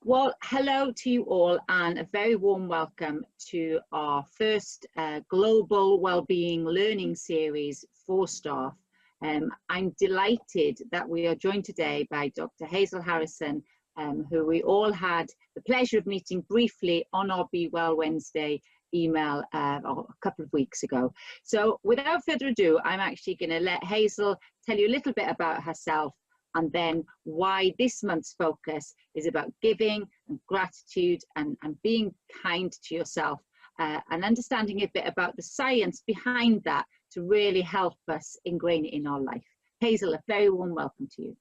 Well, hello to you all and a very warm welcome to our first global wellbeing learning series for staff. I'm delighted that we are joined today by Dr. Hazel Harrison, who we all had the pleasure of meeting briefly on our Be Well Wednesday email a couple of weeks ago. So without further ado, I'm actually going to let Hazel tell you a little bit about herself and then why this month's focus is about giving and gratitude and being kind to yourself and understanding a bit about the science behind that to really help us ingrain it in our life. Hazel, a very warm welcome to you.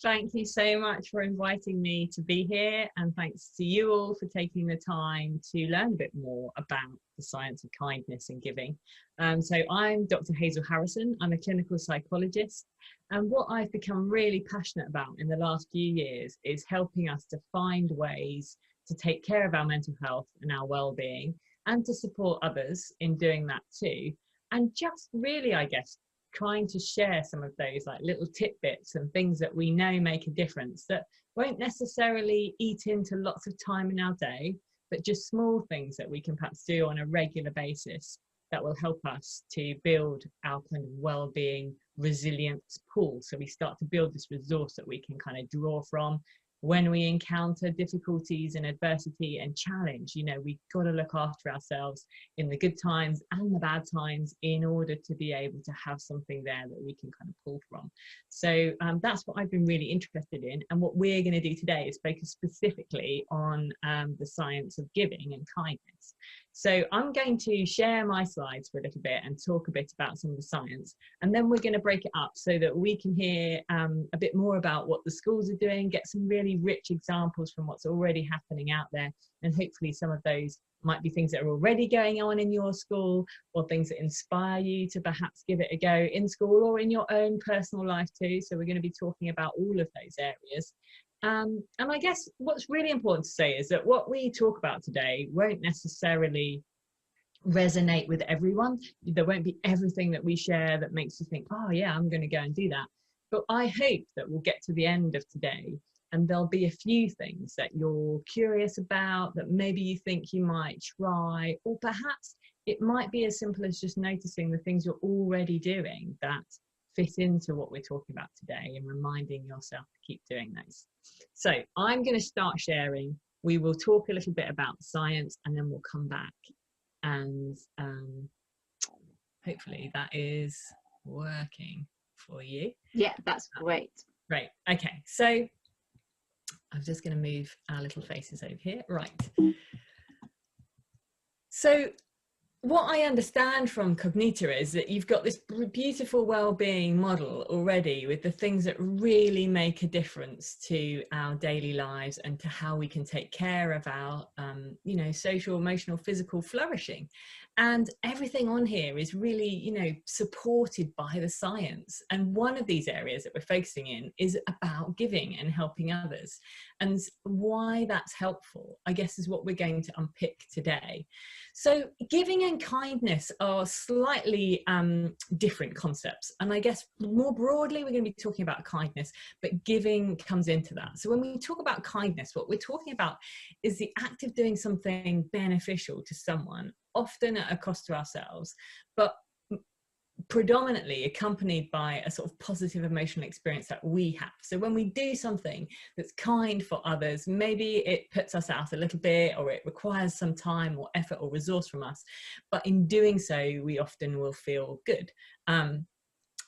Thank you so much for inviting me to be here, and thanks to you all for taking the time to learn a bit more about the science of kindness and giving. So I'm Dr. Hazel Harrison. I'm a clinical psychologist, and what I've become really passionate about in the last few years is helping us to find ways to take care of our mental health and our well-being, and to support others in doing that too. And just really, I guess, trying to share some of those like little tidbits and things that we know make a difference that won't necessarily eat into lots of time in our day, but just small things that we can perhaps do on a regular basis that will help us to build our kind of well-being resilience pool. So we start to build this resource that we can kind of draw from when we encounter difficulties and adversity and challenge. You know, we've got to look after ourselves in the good times and the bad times in order to be able to have something there that we can kind of pull from. So that's what I've been really interested in. And what we're going to do today is focus specifically on the science of giving and kindness. So I'm going to share my slides for a little bit and talk a bit about some of the science, and then we're going to break it up so that we can hear a bit more about what the schools are doing, get some really rich examples from what's already happening out there, and hopefully some of those might be things that are already going on in your school, or things that inspire you to perhaps give it a go in school or in your own personal life too. So we're going to be talking about all of those areas. And I guess what's really important to say is that what we talk about today won't necessarily resonate with everyone. There won't be everything that we share that makes you think, oh yeah, I'm going to go and do that. But I hope that we'll get to the end of today and there'll be a few things that you're curious about, that maybe you think you might try, or perhaps it might be as simple as just noticing the things you're already doing that fit into what we're talking about today and reminding yourself to keep doing those. So I'm going to start sharing. We will talk a little bit about science and then we'll come back, and hopefully that is working for you. Yeah, that's great. Great. Okay, so I'm just going to move our little faces over here. Right. So what I understand from Cognita is that you've got this beautiful well-being model already with the things that really make a difference to our daily lives and to how we can take care of our, you know, social, emotional, physical flourishing. And everything on here is really, you know, supported by the science. And one of these areas that we're focusing in is about giving and helping others. And why that's helpful, I guess, is what we're going to unpick today. So giving and kindness are slightly different concepts. And I guess more broadly, we're going to be talking about kindness, but giving comes into that. So when we talk about kindness, what we're talking about is the act of doing something beneficial to someone, often at a cost to ourselves, but predominantly accompanied by a sort of positive emotional experience that we have. So when we do something that's kind for others, maybe it puts us out a little bit, or it requires some time or effort or resource from us, but in doing so we often will feel good.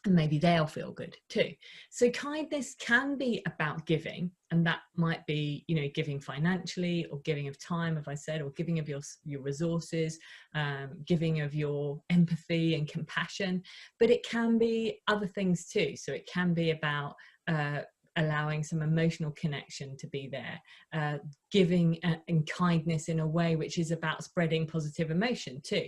And maybe they'll feel good too. So kindness can be about giving, and that might be, you know, giving financially, or giving of time, as I said, or giving of your resources, giving of your empathy and compassion, but it can be other things too. So it can be about allowing some emotional connection to be there, giving and kindness in a way which is about spreading positive emotion too.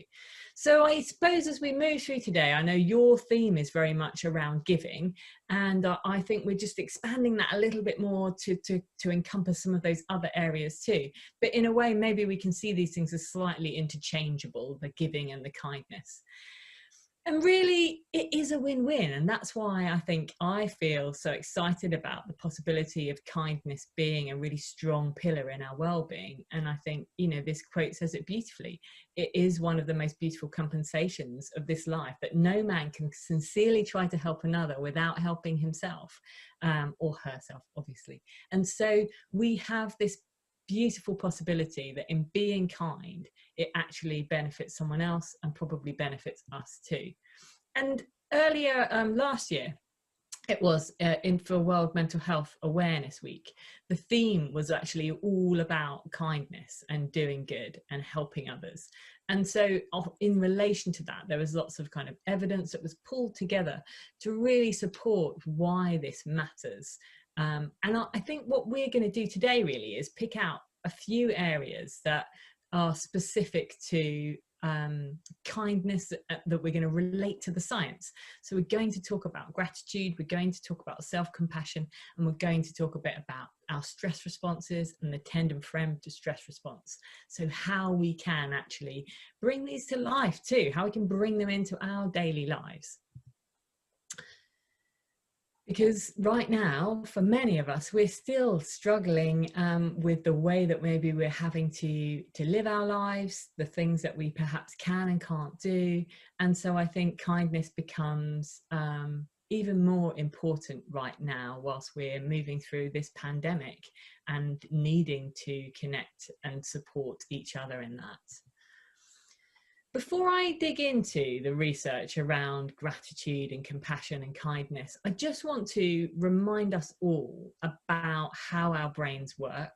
So I suppose as we move through today, I know your theme is very much around giving, and I think we're just expanding that a little bit more to encompass some of those other areas too. But in a way, maybe we can see these things as slightly interchangeable, the giving and the kindness. And really, it is a win-win. And that's why I think I feel so excited about the possibility of kindness being a really strong pillar in our well-being. And I think, you know, this quote says it beautifully. It is one of the most beautiful compensations of this life, that no man can sincerely try to help another without helping himself, or herself, obviously. And so we have this beautiful possibility that in being kind, it actually benefits someone else and probably benefits us too. And earlier last year, it was for World Mental Health Awareness Week. The theme was actually all about kindness and doing good and helping others. And so in relation to that, there was lots of kind of evidence that was pulled together to really support why this matters. And I think what we're going to do today really is pick out a few areas that are specific to kindness that we're going to relate to the science. So we're going to talk about gratitude, we're going to talk about self-compassion, and we're going to talk a bit about our stress responses and the tandem frame to stress response. So how we can actually bring these to life too, how we can bring them into our daily lives. Because right now, for many of us, we're still struggling with the way that maybe we're having to live our lives, the things that we perhaps can and can't do. And so I think kindness becomes even more important right now whilst we're moving through this pandemic and needing to connect and support each other in that. Before I dig into the research around gratitude and compassion and kindness, I just want to remind us all about how our brains work,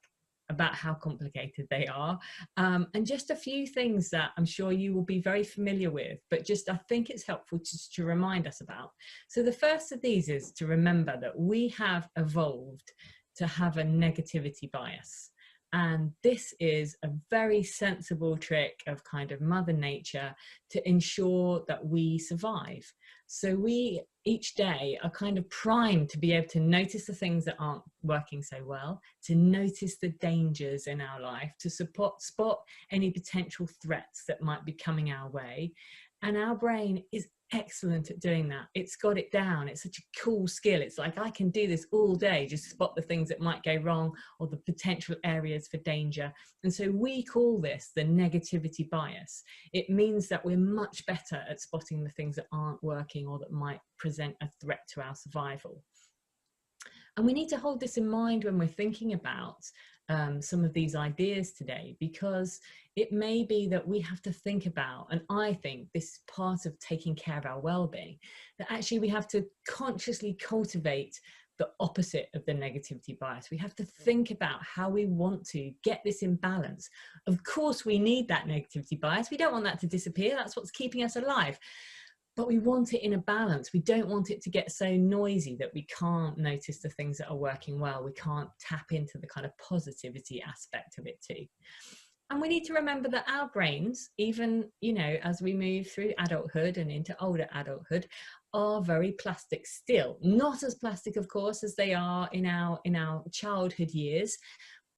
about how complicated they are, and just a few things that I'm sure you will be very familiar with, but just I think it's helpful just to remind us about. So the first of these is to remember that we have evolved to have a negativity bias. And this is a very sensible trick of kind of Mother Nature to ensure that we survive. So we each day are kind of primed to be able to notice the things that aren't working so well, to notice the dangers in our life, to spot any potential threats that might be coming our way. And our brain is excellent at doing that. It's got it down. It's such a cool skill. It's like, I can do this all day, just spot the things that might go wrong or the potential areas for danger. And so we call this the negativity bias. It means that we're much better at spotting the things that aren't working or that might present a threat to our survival. And we need to hold this in mind when we're thinking about some of these ideas today, because it may be that we have to think about, and I think this is part of taking care of our well-being, that actually we have to consciously cultivate the opposite of the negativity bias. We have to think about how we want to get this in balance. Of course, we need that negativity bias. We don't want that to disappear. That's what's keeping us alive. But we want it in a balance. We don't want it to get so noisy that we can't notice the things that are working well. We can't tap into the kind of positivity aspect of it too. And we need to remember that our brains, even, you know, as we move through adulthood and into older adulthood, are very plastic still. Not as plastic, of course, as they are in our childhood years,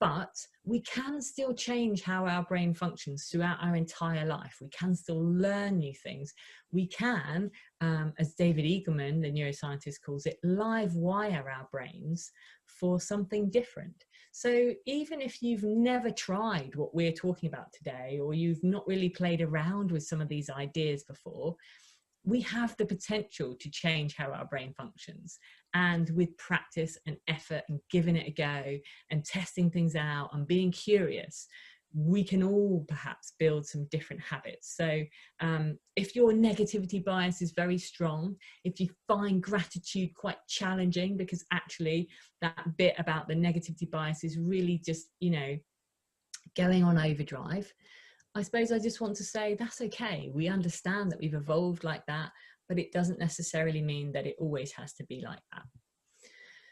but we can still change how our brain functions throughout our entire life. We can still learn new things. We can, as David Eagleman, the neuroscientist, calls it, live wire our brains for something different. So even if you've never tried what we're talking about today, or you've not really played around with some of these ideas before, we have the potential to change how our brain functions. And with practice and effort and giving it a go and testing things out and being curious, we can all perhaps build some different habits. So if your negativity bias is very strong, if you find gratitude quite challenging, because actually that bit about the negativity bias is really just, you know, going on overdrive, I suppose I just want to say that's okay. We understand that we've evolved like that, but it doesn't necessarily mean that it always has to be like that.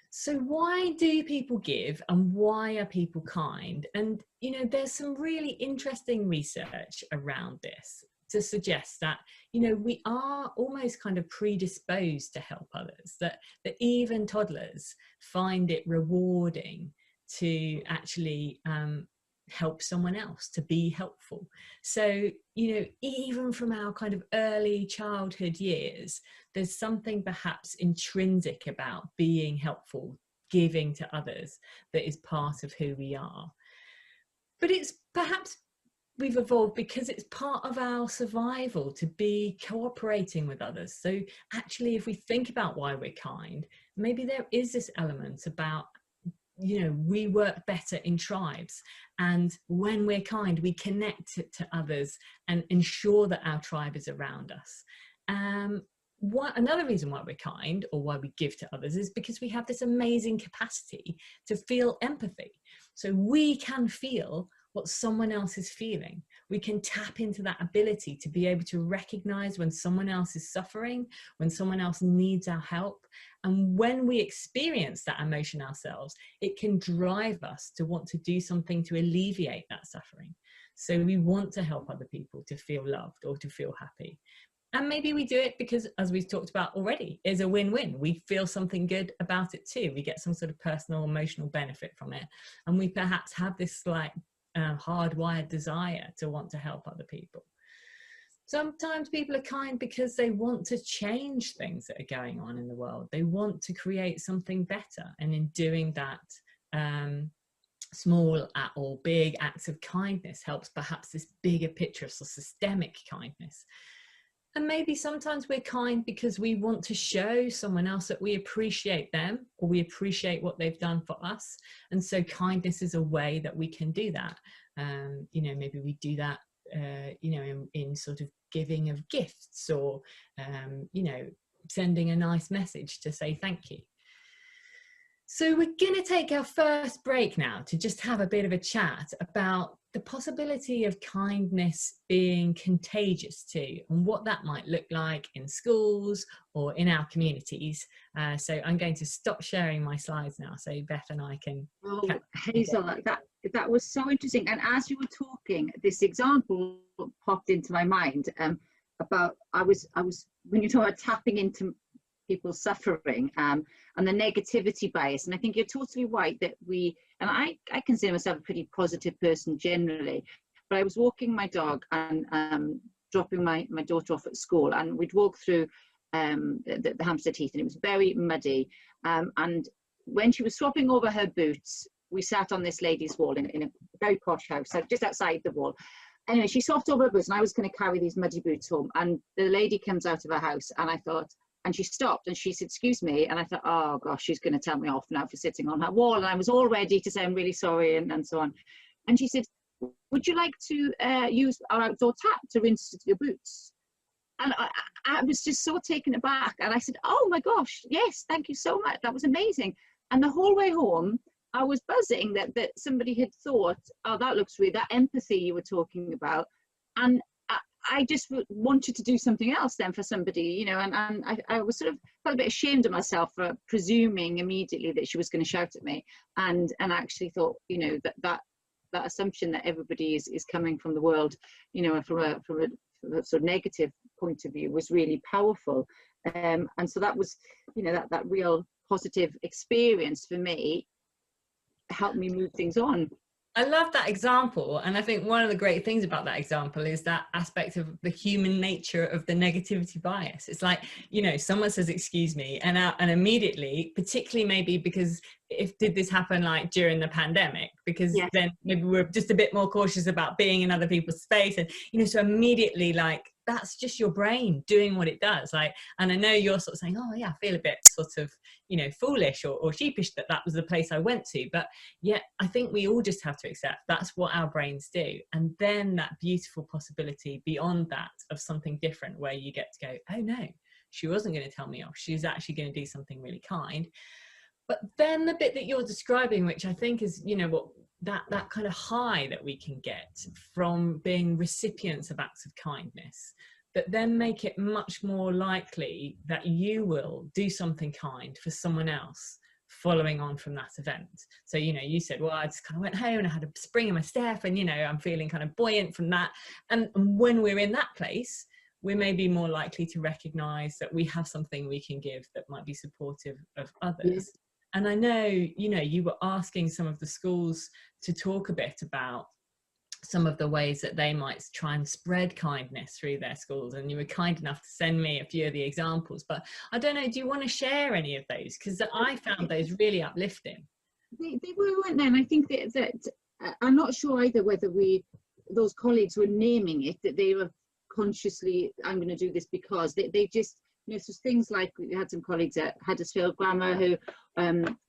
So why do people give and why are people kind? And, you know, there's some really interesting research around this to suggest that, you know, we are almost kind of predisposed to help others, that even toddlers find it rewarding to actually help someone else, to be helpful. So, you know, even from our kind of early childhood years, there's something perhaps intrinsic about being helpful, giving to others, that is part of who we are. But it's perhaps we've evolved because it's part of our survival to be cooperating with others. So actually, if we think about why we're kind, maybe there is this element about, you know, we work better in tribes, and when we're kind, we connect to others and ensure that our tribe is around us. Another reason why we're kind, or why we give to others, is because we have this amazing capacity to feel empathy. So we can feel what someone else is feeling. We can tap into that ability to be able to recognize when someone else is suffering, when someone else needs our help. And when we experience that emotion ourselves, it can drive us to want to do something to alleviate that suffering. So we want to help other people to feel loved or to feel happy. And maybe we do it because, as we've talked about already, is a win-win. We feel something good about it too. We get some sort of personal, emotional benefit from it. And we perhaps have this like hardwired desire to want to help other people. Sometimes people are kind because they want to change things that are going on in the world. They want to create something better. And in doing that, small or big acts of kindness helps perhaps this bigger picture of systemic kindness. And maybe sometimes we're kind because we want to show someone else that we appreciate them, or we appreciate what they've done for us. And so kindness is a way that we can do that. You know, maybe we do that, you know, in sort of giving of gifts, or, you know, sending a nice message to say thank you. So we're going to take our first break now to just have a bit of a chat about the possibility of kindness being contagious too, and what that might look like in schools or in our communities. So I'm going to stop sharing my slides now so Beth and I can... Oh, Hazel, that was so interesting. And as you were talking, this example popped into my mind about, I was when you talk about tapping into people's suffering and the negativity bias. And I think you're totally right that and I consider myself a pretty positive person generally, but I was walking my dog and dropping my daughter off at school, and we'd walk through the Hampstead Heath, and it was very muddy. And when she was swapping over her boots, we sat on this lady's wall in a very posh house, just outside the wall. Anyway, she swapped over her boots, and I was going to carry these muddy boots home. And the lady comes out of her house, and I thought, and she stopped and she said, "Excuse me." And I thought, oh gosh, she's going to tell me off now for sitting on her wall. And I was all ready to say, "I'm really sorry," and so on. And she said, "Would you like to use our outdoor tap to rinse your boots?" And I was just so taken aback. And I said, "Oh my gosh, yes, thank you so much. That was amazing." And the whole way home, I was buzzing that somebody had thought, "Oh, that looks really," that empathy you were talking about. And I just wanted to do something else then for somebody, you know, and I was sort of felt a bit ashamed of myself for presuming immediately that she was going to shout at me, and actually thought, you know, that assumption that everybody is coming from the world, you know, from a sort of negative point of view was really powerful. And so that was, you know, that real positive experience for me helped me move things on. I love that example, and I think one of the great things about that example is that aspect of the human nature of the negativity bias. It's like, you know, someone says "excuse me," and immediately, particularly maybe because did this happen like during the pandemic, because yes, then maybe we're just a bit more cautious about being in other people's space, and you know, so immediately like that's just your brain doing what it does. Like, and I know you're sort of saying, "Oh yeah, I feel a bit sort of, you know, foolish or sheepish that was the place I went to," but yeah, I think we all just have to accept that's what our brains do. And then that beautiful possibility beyond that of something different, where you get to go, "Oh no, she wasn't going to tell me off. She's actually going to do something really kind." But then the bit that you're describing, which I think is, you know, what that kind of high that we can get from being recipients of acts of kindness, that then make it much more likely that you will do something kind for someone else following on from that event. So, you know, you said, well, I just kind of went home and I had a spring in my step, and, you know, I'm feeling kind of buoyant from that. And when we're in that place, we may be more likely to recognize that we have something we can give that might be supportive of others. Yeah. And I know, you know, you were asking some of the schools to talk a bit about some of the ways that they might try and spread kindness through their schools, and you were kind enough to send me a few of the examples. But I don't know, do you want to share any of those, because I found those really uplifting. They were, weren't they? And I think that I'm not sure either whether those colleagues were naming it, that they were consciously, I'm going to do this because they just, you know, so things like, we had some colleagues at Huddersfield Grammar who,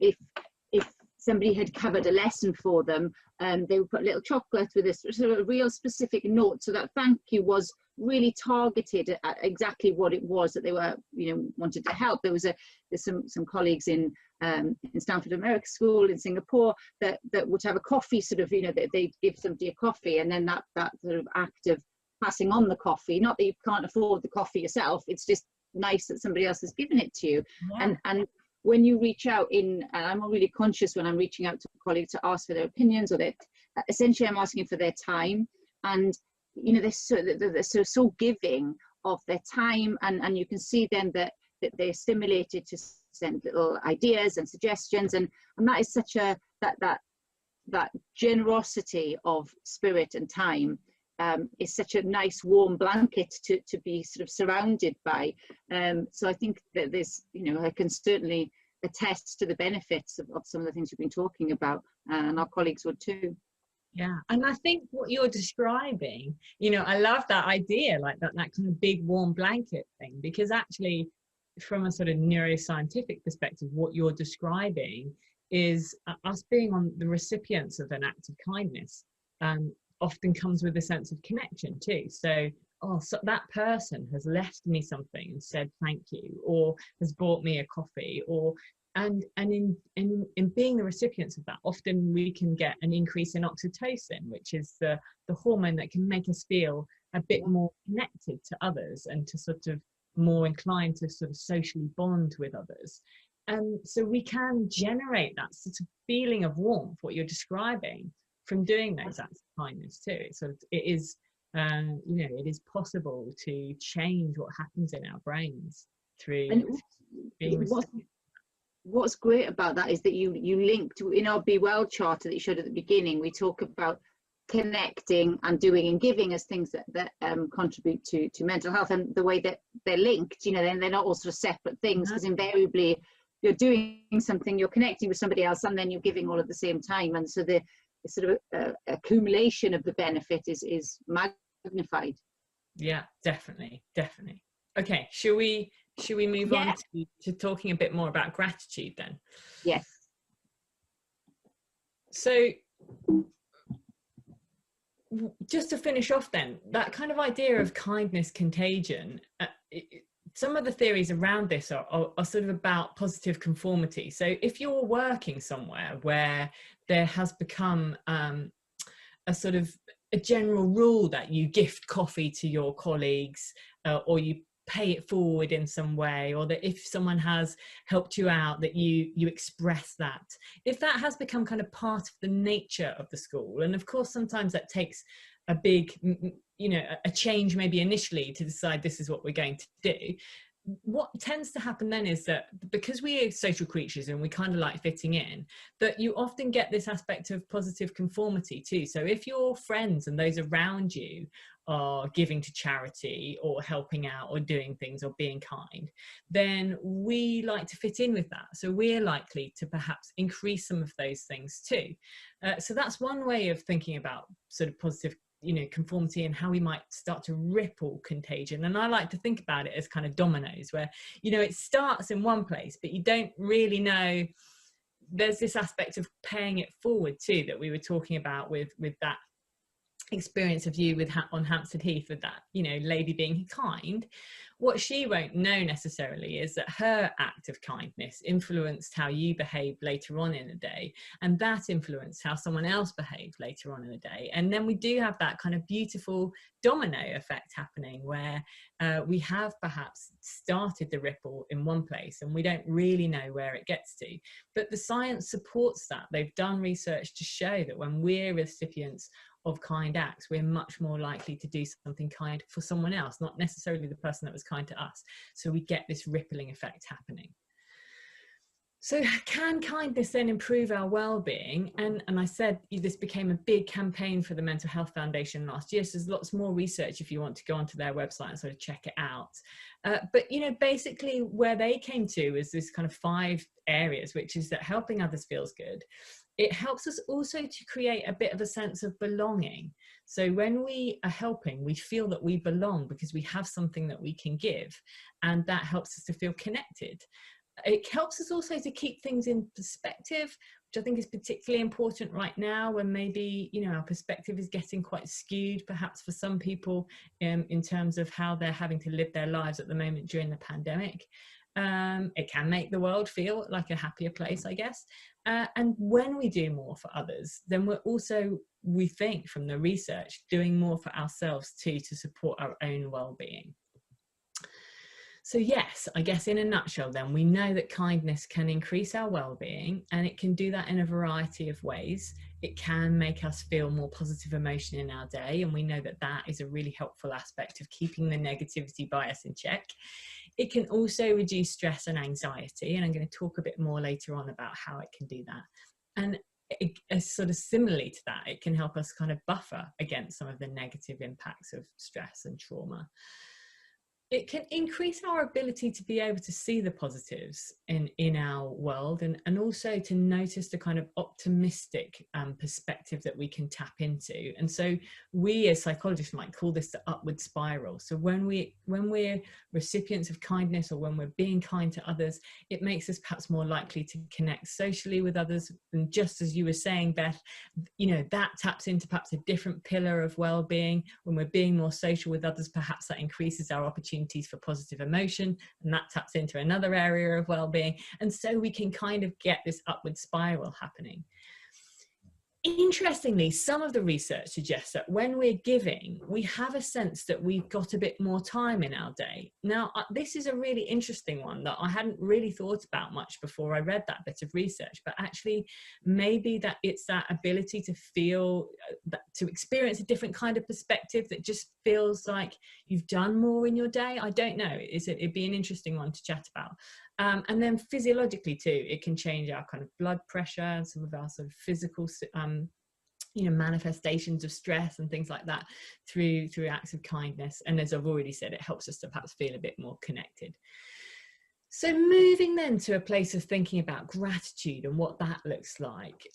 if somebody had covered a lesson for them, they would put a little chocolate with a sort of real specific note, so that thank you was really targeted at exactly what it was that they were, you know, wanted to help. There's some colleagues in Stanford American School in Singapore that would have a coffee, sort of, you know, they give somebody a coffee, and then that sort of act of passing on the coffee, not that you can't afford the coffee yourself, it's just nice that somebody else has given it to you. Yeah. And when you reach out and I'm really conscious when I'm reaching out to a colleague to ask for their opinions, or that essentially I'm asking for their time, and you know, they're so giving of their time, and you can see then that they're stimulated to send little ideas and suggestions, and that is such a that generosity of spirit and time is such a nice warm blanket to be sort of surrounded by. So I think that there's, you know, I can certainly attest to the benefits of some of the things we've been talking about, and our colleagues would too. Yeah, and I think what you're describing, you know, I love that idea, like that kind of big warm blanket thing, because actually from a sort of neuroscientific perspective, what you're describing is us being on the recipients of an act of kindness often comes with a sense of connection too. So, so that person has left me something and said thank you, or has bought me a coffee, or and in being the recipients of that, often we can get an increase in oxytocin, which is the hormone that can make us feel a bit more connected to others, and to sort of more inclined to sort of socially bond with others. And so we can generate that sort of feeling of warmth, what you're describing, from doing those acts of kindness too. It is it is possible to change what happens in our brains through being recipients. What's great about that is that you linked in our Be Well charter that you showed at the beginning. We talk about connecting and doing and giving as things that contribute to mental health, and the way that they're linked, you know, then they're not all sort of separate things, because invariably you're doing something, you're connecting with somebody else, and then you're giving all at the same time, and so the sort of accumulation of the benefit is magnified. Yeah, definitely. Okay, should we move on to talking a bit more about gratitude then? Yes. So just to finish off then, that kind of idea of kindness contagion, some of the theories around this are sort of about positive conformity. So if you're working somewhere where there has become a sort of a general rule that you gift coffee to your colleagues, or you pay it forward in some way, or that if someone has helped you out, that you express that. If that has become kind of part of the nature of the school, and of course sometimes that takes a big, you know, a change maybe initially to decide this is what we're going to do. What tends to happen then is that because we are social creatures and we kind of like fitting in, that you often get this aspect of positive conformity too. So if your friends and those around you are giving to charity or helping out or doing things or being kind, then we like to fit in with that. So we're likely to perhaps increase some of those things too. So that's one way of thinking about sort of positive, you know, conformity, and how we might start to ripple contagion. And I like to think about it as kind of dominoes, where, you know, it starts in one place, but you don't really know. There's this aspect of paying it forward too, that we were talking about with that experience of you on Hampstead Heath, with that, you know, lady being kind. What she won't know necessarily is that her act of kindness influenced how you behaved later on in the day, and that influenced how someone else behaved later on in the day. And then we do have that kind of beautiful domino effect happening, where we have perhaps started the ripple in one place and we don't really know where it gets to, but the science supports that. They've done research to show that when we're recipients of kind acts, we're much more likely to do something kind for someone else, not necessarily the person that was kind to us. So we get this rippling effect happening. So can kindness then improve our well-being? And I said this became a big campaign for the Mental Health Foundation last year. So there's lots more research if you want to go onto their website and sort of check it out. But, you know, basically where they came to is this kind of 5 areas, which is that helping others feels good. It helps us also to create a bit of a sense of belonging. So when we are helping, we feel that we belong because we have something that we can give, and that helps us to feel connected. It helps us also to keep things in perspective, which I think is particularly important right now when maybe, you know, our perspective is getting quite skewed, perhaps for some people, in terms of how they're having to live their lives at the moment during the pandemic. It can make the world feel like a happier place, I guess. And when we do more for others, then we're also, we think from the research, doing more for ourselves too, to support our own well-being. So yes, I guess in a nutshell then, we know that kindness can increase our well-being, and it can do that in a variety of ways. It can make us feel more positive emotion in our day, and we know that that is a really helpful aspect of keeping the negativity bias in check. It can also reduce stress and anxiety, and I'm going to talk a bit more later on about how it can do that. And sort of similarly to that, it can help us kind of buffer against some of the negative impacts of stress and trauma. It can increase our ability to be able to see the positives in our world, and also to notice the kind of optimistic perspective that we can tap into. And so we as psychologists might call this the upward spiral. So when we're recipients of kindness, or when we're being kind to others, it makes us perhaps more likely to connect socially with others. And just as you were saying, Beth, you know, that taps into perhaps a different pillar of well-being. When we're being more social with others, perhaps that increases our opportunity for positive emotion, and that taps into another area of well-being. And so we can kind of get this upward spiral happening. Interestingly, some of the research suggests that when we're giving, we have a sense that we've got a bit more time in our day. Now, this is a really interesting one that I hadn't really thought about much before I read that bit of research, but actually maybe that it's that ability to feel, to experience a different kind of perspective that just feels like you've done more in your day. I don't know. It'd be an interesting one to chat about. And then physiologically too, it can change our kind of blood pressure and some of our sort of physical, you know, manifestations of stress and things like that through acts of kindness. And as I've already said, it helps us to perhaps feel a bit more connected. So moving then to a place of thinking about gratitude and what that looks like,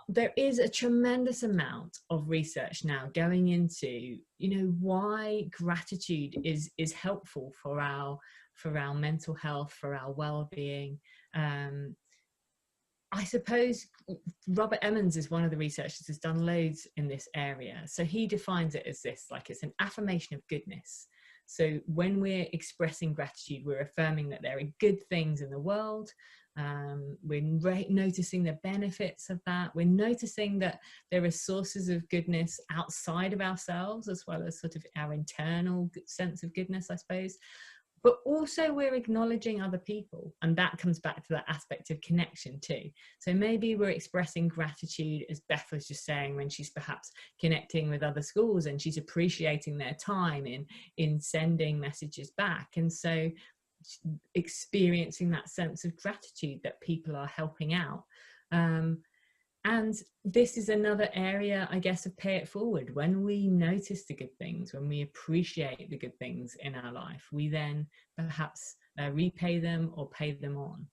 there is a tremendous amount of research now going into, you know, why gratitude is helpful for our mental health, for our well-being. I suppose Robert Emmons is one of the researchers who's done loads in this area. So he defines it as this, like it's an affirmation of goodness. So when we're expressing gratitude, we're affirming that there are good things in the world. We're noticing the benefits of that. We're noticing that there are sources of goodness outside of ourselves, as well as sort of our internal sense of goodness, I suppose. But also we're acknowledging other people, and that comes back to that aspect of connection too. So maybe we're expressing gratitude, as Beth was just saying, when she's perhaps connecting with other schools and she's appreciating their time in sending messages back. And so experiencing that sense of gratitude that people are helping out. And this is another area, I guess, of pay it forward. When we notice the good things, when we appreciate the good things in our life, we then perhaps repay them or pay them on.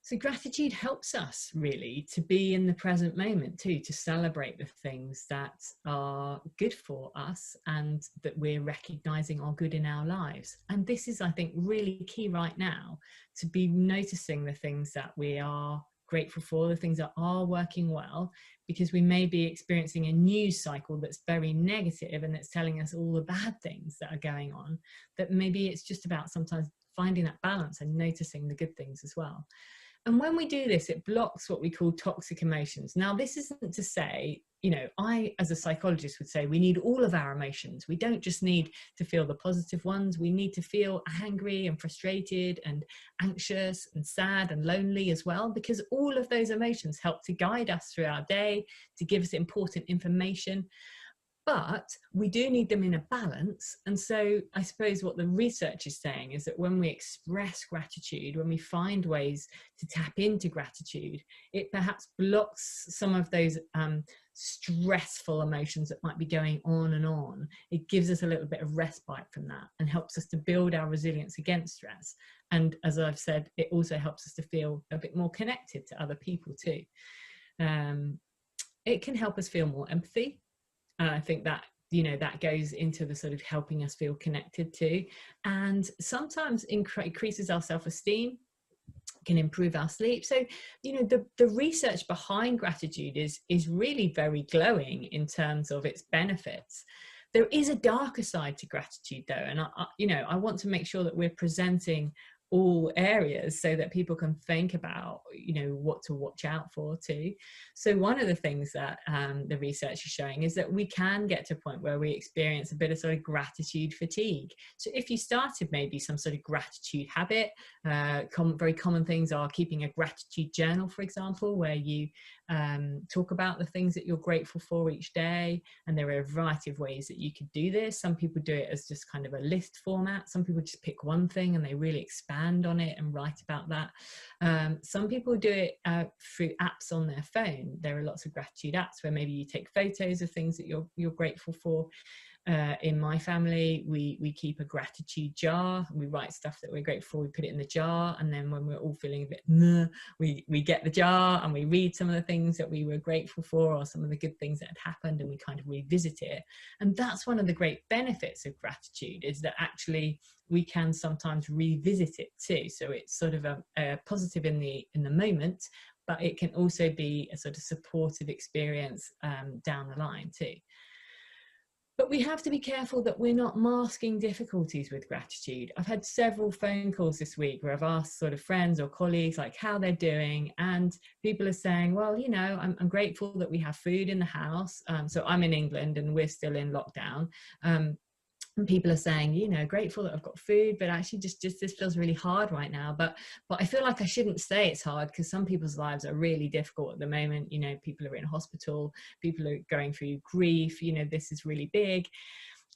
So gratitude helps us really to be in the present moment too, to celebrate the things that are good for us and that we're recognizing are good in our lives. And this is, I think, really key right now, to be noticing the things that we are grateful for, the things that are working well, because we may be experiencing a news cycle that's very negative and it's telling us all the bad things that are going on, that maybe it's just about sometimes finding that balance and noticing the good things as well. And when we do this, it blocks what we call toxic emotions. Now, this isn't to say, you know, I, as a psychologist, would say we need all of our emotions. We don't just need to feel the positive ones. We need to feel angry and frustrated and anxious and sad and lonely as well, because all of those emotions help to guide us through our day, to give us important information. But we do need them in a balance. And so I suppose what the research is saying is that when we express gratitude, when we find ways to tap into gratitude, it perhaps blocks some of those stressful emotions that might be going on and on. It gives us a little bit of respite from that and helps us to build our resilience against stress. And as I've said, it also helps us to feel a bit more connected to other people too. It can help us feel more empathy. I think that, you know, that goes into the sort of helping us feel connected to, and sometimes increases our self-esteem, can improve our sleep. So, you know, the research behind gratitude is really very glowing in terms of its benefits. There is a darker side to gratitude though, and I want to make sure that we're presenting all areas so that people can think about, you know, what to watch out for too. So one of the things that the research is showing is that we can get to a point where we experience a bit of sort of gratitude fatigue. So if you started maybe some sort of gratitude habit, very common things are keeping a gratitude journal, for example, where you talk about the things that you're grateful for each day. And there are a variety of ways that you could do this. Some people do it as just kind of a list format. Some people just pick one thing and they really expand on it and write about that. Some people do it through apps on their phone. There are lots of gratitude apps where maybe you take photos of things that you're grateful for. In my family, we keep a gratitude jar. We write stuff that we're grateful for, we put it in the jar, and then when we're all feeling a bit we get the jar and we read some of the things that we were grateful for, or some of the good things that had happened, and we kind of revisit it. And that's one of the great benefits of gratitude, is that actually we can sometimes revisit it too. So it's sort of a positive in the moment, but it can also be a sort of supportive experience down the line too. But we have to be careful that we're not masking difficulties with gratitude. I've had several phone calls this week where I've asked sort of friends or colleagues like how they're doing, and people are saying, well, you know, I'm grateful that we have food in the house. So I'm in England and we're still in lockdown. And people are saying, you know, grateful that I've got food, but actually just this feels really hard right now. But I feel like I shouldn't say it's hard, because some people's lives are really difficult at the moment. You know, people are in hospital, people are going through grief, you know, this is really big.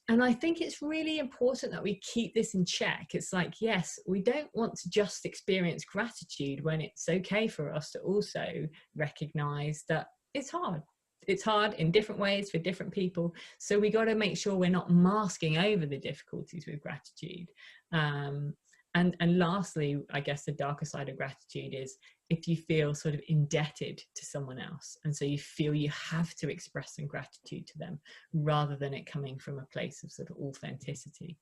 And I think it's really important that we keep this in check. It's like, yes, we don't want to just experience gratitude, when it's okay for us to also recognize that it's hard. It's hard in different ways for different people. So we got to make sure we're not masking over the difficulties with gratitude. And lastly, I guess the darker side of gratitude is if you feel sort of indebted to someone else. And so you feel you have to express some gratitude to them, rather than it coming from a place of sort of authenticity.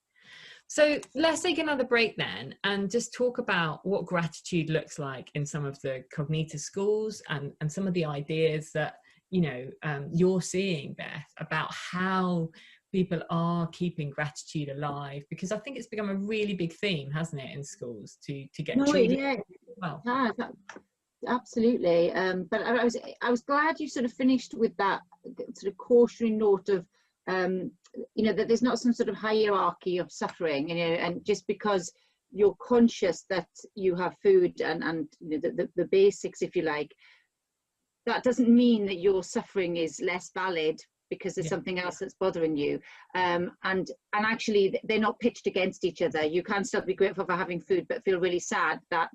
So let's take another break then and just talk about what gratitude looks like in some of the Cognita schools, and some of the ideas that, you know, you're seeing, Beth, about how people are keeping gratitude alive, because I think it's become a really big theme, hasn't it, in schools to get children. Yeah, well. Absolutely. But I was glad you sort of finished with that sort of cautionary note of you know, that there's not some sort of hierarchy of suffering, you know, and just because you're conscious that you have food and you know, the basics, if you like, that doesn't mean that your suffering is less valid because there's something else that's bothering you. And actually they're not pitched against each other. You can still be grateful for having food, but feel really sad that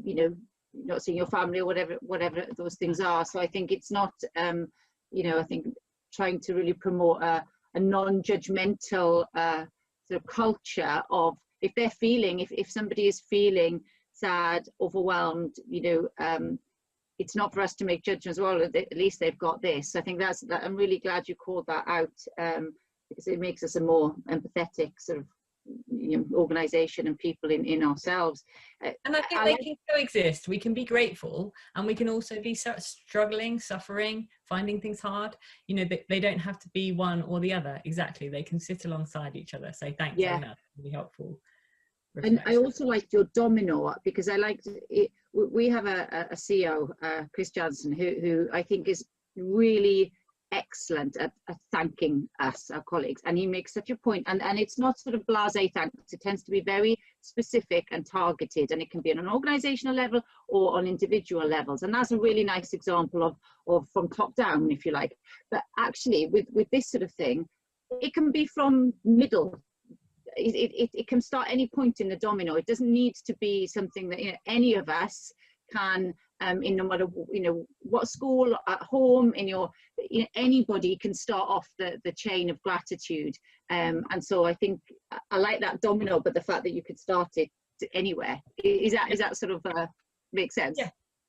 you know, not seeing your family or whatever those things are. So I think it's not you know, I think trying to really promote a non-judgmental sort of culture of, if they're feeling, if somebody is feeling sad, overwhelmed, you know, it's not for us to make judgments. Well, at least they've got this. I think that I'm really glad you called that out, because it makes us a more empathetic sort of, you know, organization and people in ourselves. And I think they can coexist. We can be grateful, and we can also be struggling, suffering, finding things hard. You know, they don't have to be one or the other. Exactly, they can sit alongside each other. So thanks, Anna, really helpful. And I also liked your domino, because I liked it. We have a CEO, Chris Johnson, who I think is really excellent at thanking us, our colleagues, and he makes such a point, and it's not sort of blasé thanks. It tends to be very specific and targeted, and it can be on an organizational level or on individual levels. And that's a really nice example of from top down, if you like. But actually with this sort of thing, it can be from middle. It can start any point in the domino. It doesn't need to be something that, you know, any of us can, in no matter, you know, what school, at home, in your, you know, anybody can start off the chain of gratitude. And so I think I like that domino, but the fact that you could start it anywhere, is that sort of makes sense?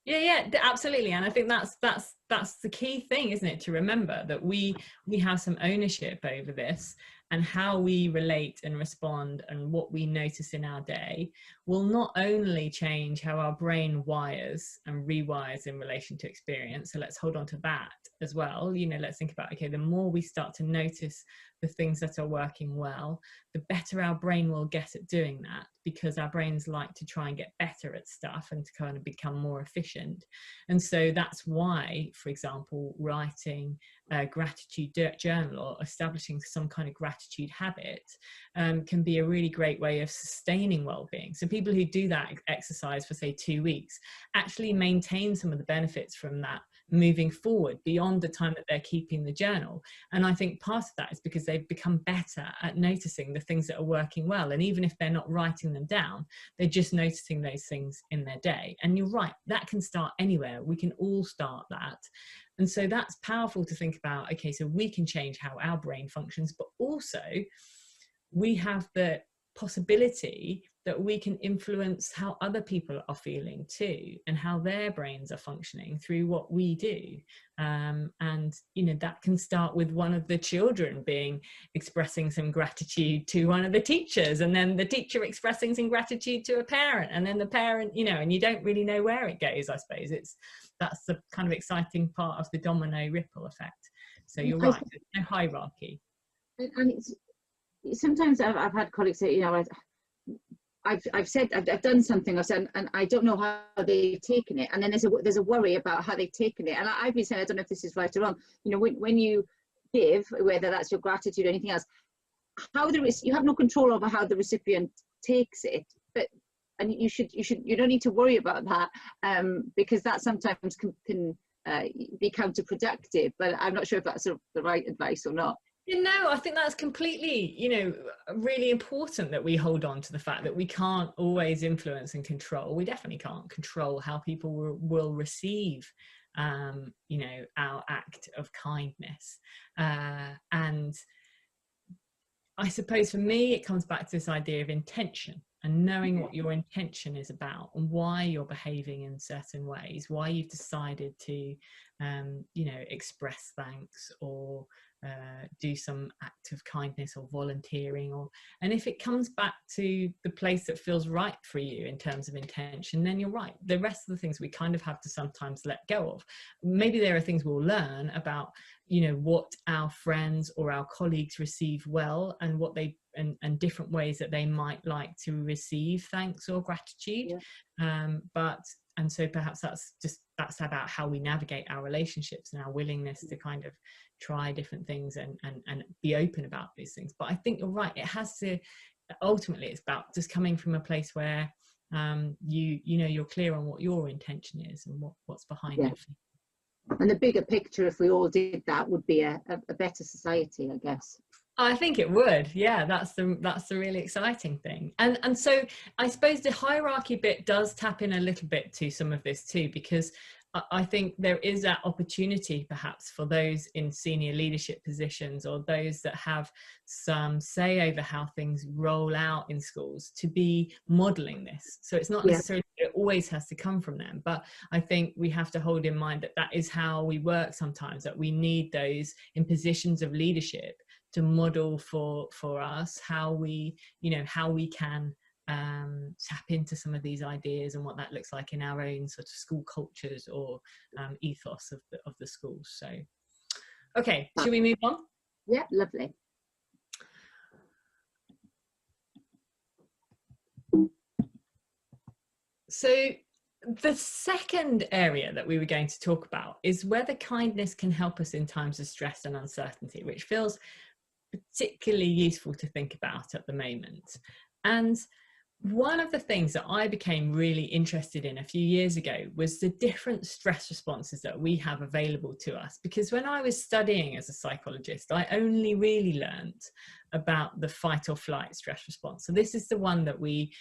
Yeah, absolutely. And I think that's the key thing, isn't it, to remember that we have some ownership over this, and how we relate and respond and what we notice in our day will not only change how our brain wires and rewires in relation to experience. So let's hold on to that as well. You know, let's think about, okay, the more we start to notice the things that are working well, the better our brain will get at doing that, because our brains like to try and get better at stuff and to kind of become more efficient. And so that's why, for example, writing a gratitude journal or establishing some kind of gratitude habit can be a really great way of sustaining well-being. So people who do that exercise for, say, 2 weeks actually maintain some of the benefits from that moving forward beyond the time that they're keeping the journal. And I think part of that is because they've become better at noticing the things that are working well. And even if they're not writing them down, they're just noticing those things in their day. And you're right, that can start anywhere. We can all start that. And so that's powerful to think about. Okay, so we can change how our brain functions, but also we have the possibility that we can influence how other people are feeling too, and how their brains are functioning through what we do. And you know, that can start with one of the children expressing some gratitude to one of the teachers, and then the teacher expressing some gratitude to a parent, and then the parent, you know, and you don't really know where it goes. I suppose that's the kind of exciting part of the domino ripple effect. So you're right, there's no hierarchy. And it's sometimes I've had colleagues say, you know, I've done something, I've said, and I don't know how they've taken it, and then there's a worry about how they've taken it. And I've been saying, I don't know if this is right or wrong, you know, when you give, whether that's your gratitude or anything else, you have no control over how the recipient takes it, and you don't need to worry about that, because that sometimes can be counterproductive. But I'm not sure if that's sort of the right advice or not. You know, I think that's completely, you know, really important that we hold on to the fact that we can't always influence and control. We definitely can't control how people will receive, you know, our act of kindness. And I suppose for me, it comes back to this idea of intention, and knowing what your intention is about and why you're behaving in certain ways, why you've decided to, you know, express thanks or do some act of kindness or volunteering, and if it comes back to the place that feels right for you in terms of intention, then you're right. The rest of the things we kind of have to sometimes let go of. Maybe there are things we'll learn about, you know, what our friends or our colleagues receive well, and what they and different ways that they might like to receive thanks or gratitude. And so perhaps that's about how we navigate our relationships and our willingness to kind of try different things and be open about these things. But I think you're right, it has to, ultimately it's about just coming from a place where you know, you're clear on what your intention is and what's behind it. And the bigger picture, if we all did that, would be a better society, I guess. I think it would. Yeah, that's the really exciting thing. And so I suppose the hierarchy bit does tap in a little bit to some of this too, because I think there is that opportunity perhaps for those in senior leadership positions, or those that have some say over how things roll out in schools, to be modeling this. So it's not necessarily it always has to come from them, but I think we have to hold in mind that that is how we work sometimes, that we need those in positions of leadership to model for us how we, you know, how we can tap into some of these ideas and what that looks like in our own sort of school cultures or ethos of the schools. So, okay, should we move on? Yeah, lovely. So the second area that we were going to talk about is whether kindness can help us in times of stress and uncertainty, which feels particularly useful to think about at the moment. And One of the things that I became really interested in a few years ago was the different stress responses that we have available to us. Because when I was studying as a psychologist, I only really learned about the fight or flight stress response. So this is the one that we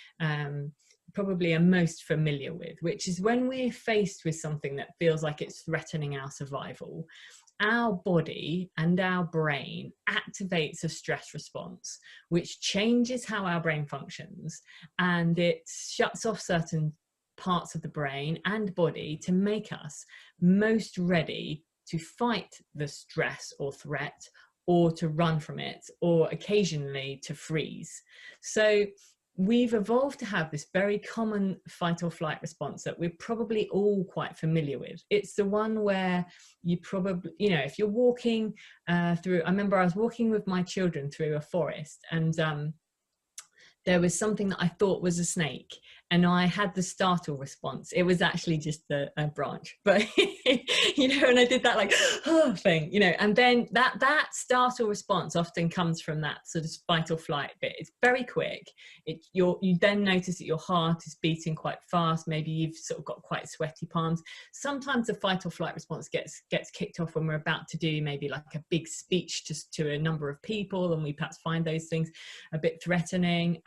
probably are most familiar with, which is when we're faced with something that feels like it's threatening our survival, our body and our brain activates a stress response, which changes how our brain functions, and it shuts off certain parts of the brain and body to make us most ready to fight the stress or threat, or to run from it, or occasionally to freeze. So we've evolved to have this very common fight or flight response that we're probably all quite familiar with. It's the one where you probably, you know, if you're walking through, I remember I was walking with my children through a forest, and there was something that I thought was a snake, and I had the startle response. It was actually just a branch, but you know, and I did that like oh thing, you know, and then that startle response often comes from that sort of fight or flight bit. It's very quick. You then notice that your heart is beating quite fast. Maybe you've sort of got quite sweaty palms. Sometimes the fight or flight response gets kicked off when we're about to do maybe like a big speech just to a number of people, and we perhaps find those things a bit threatening.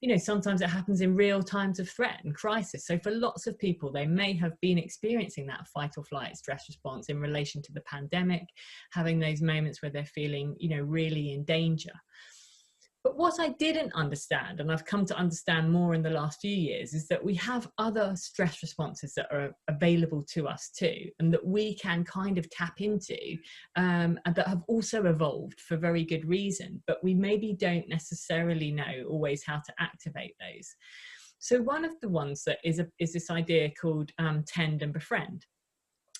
You know, sometimes it happens in real times of threat and crisis. So for lots of people, they may have been experiencing that fight or flight stress response in relation to the pandemic, having those moments where they're feeling, you know, really in danger. But what I didn't understand, and I've come to understand more in the last few years, is that we have other stress responses that are available to us too, and that we can kind of tap into, and that have also evolved for very good reason, but we maybe don't necessarily know always how to activate those. So one of the ones that is this idea called tend and befriend.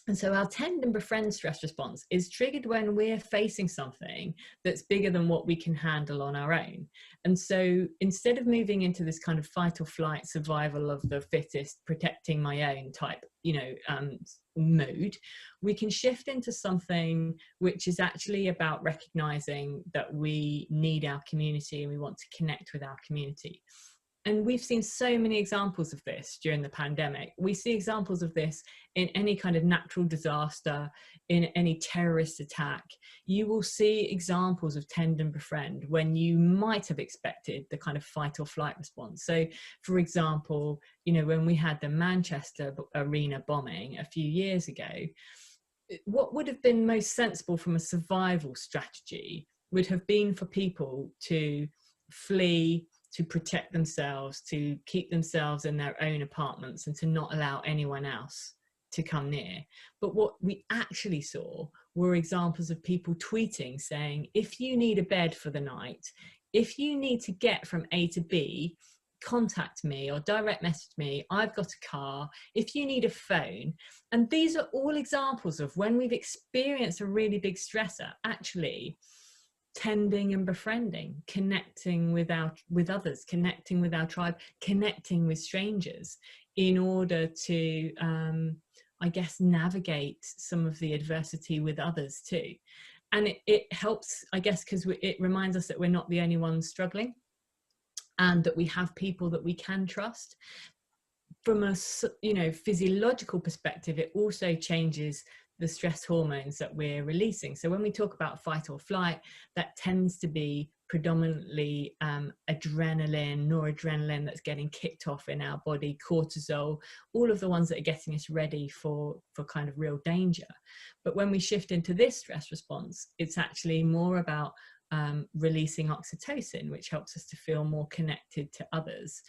And so our tend and befriend stress response is triggered when we're facing something that's bigger than what we can handle on our own. And so instead of moving into this kind of fight or flight, survival of the fittest, protecting my own type, you know, mode, we can shift into something which is actually about recognizing that we need our community and we want to connect with our community. And we've seen so many examples of this during the pandemic. We see examples of this in any kind of natural disaster, in any terrorist attack. You will see examples of tend and befriend when you might have expected the kind of fight or flight response. So, for example, you know, when we had the Manchester arena bombing a few years ago, what would have been most sensible from a survival strategy would have been for people to flee, to protect themselves, to keep themselves in their own apartments, and to not allow anyone else to come near. But what we actually saw were examples of people tweeting saying, if you need a bed for the night, if you need to get from A to B, contact me or direct message me, I've got a car, if you need a phone. And these are all examples of when we've experienced a really big stressor, actually tending and befriending, connecting with others, connecting with our tribe, connecting with strangers in order to, I guess, navigate some of the adversity with others too. And it helps, I guess, because it reminds us that we're not the only ones struggling, and that we have people that we can trust. From a, you know, physiological perspective, it also changes the stress hormones that we're releasing. So when we talk about fight or flight, that tends to be predominantly adrenaline, noradrenaline that's getting kicked off in our body, cortisol, all of the ones that are getting us ready for kind of real danger. But when we shift into this stress response, it's actually more about releasing oxytocin, which helps us to feel more connected to others,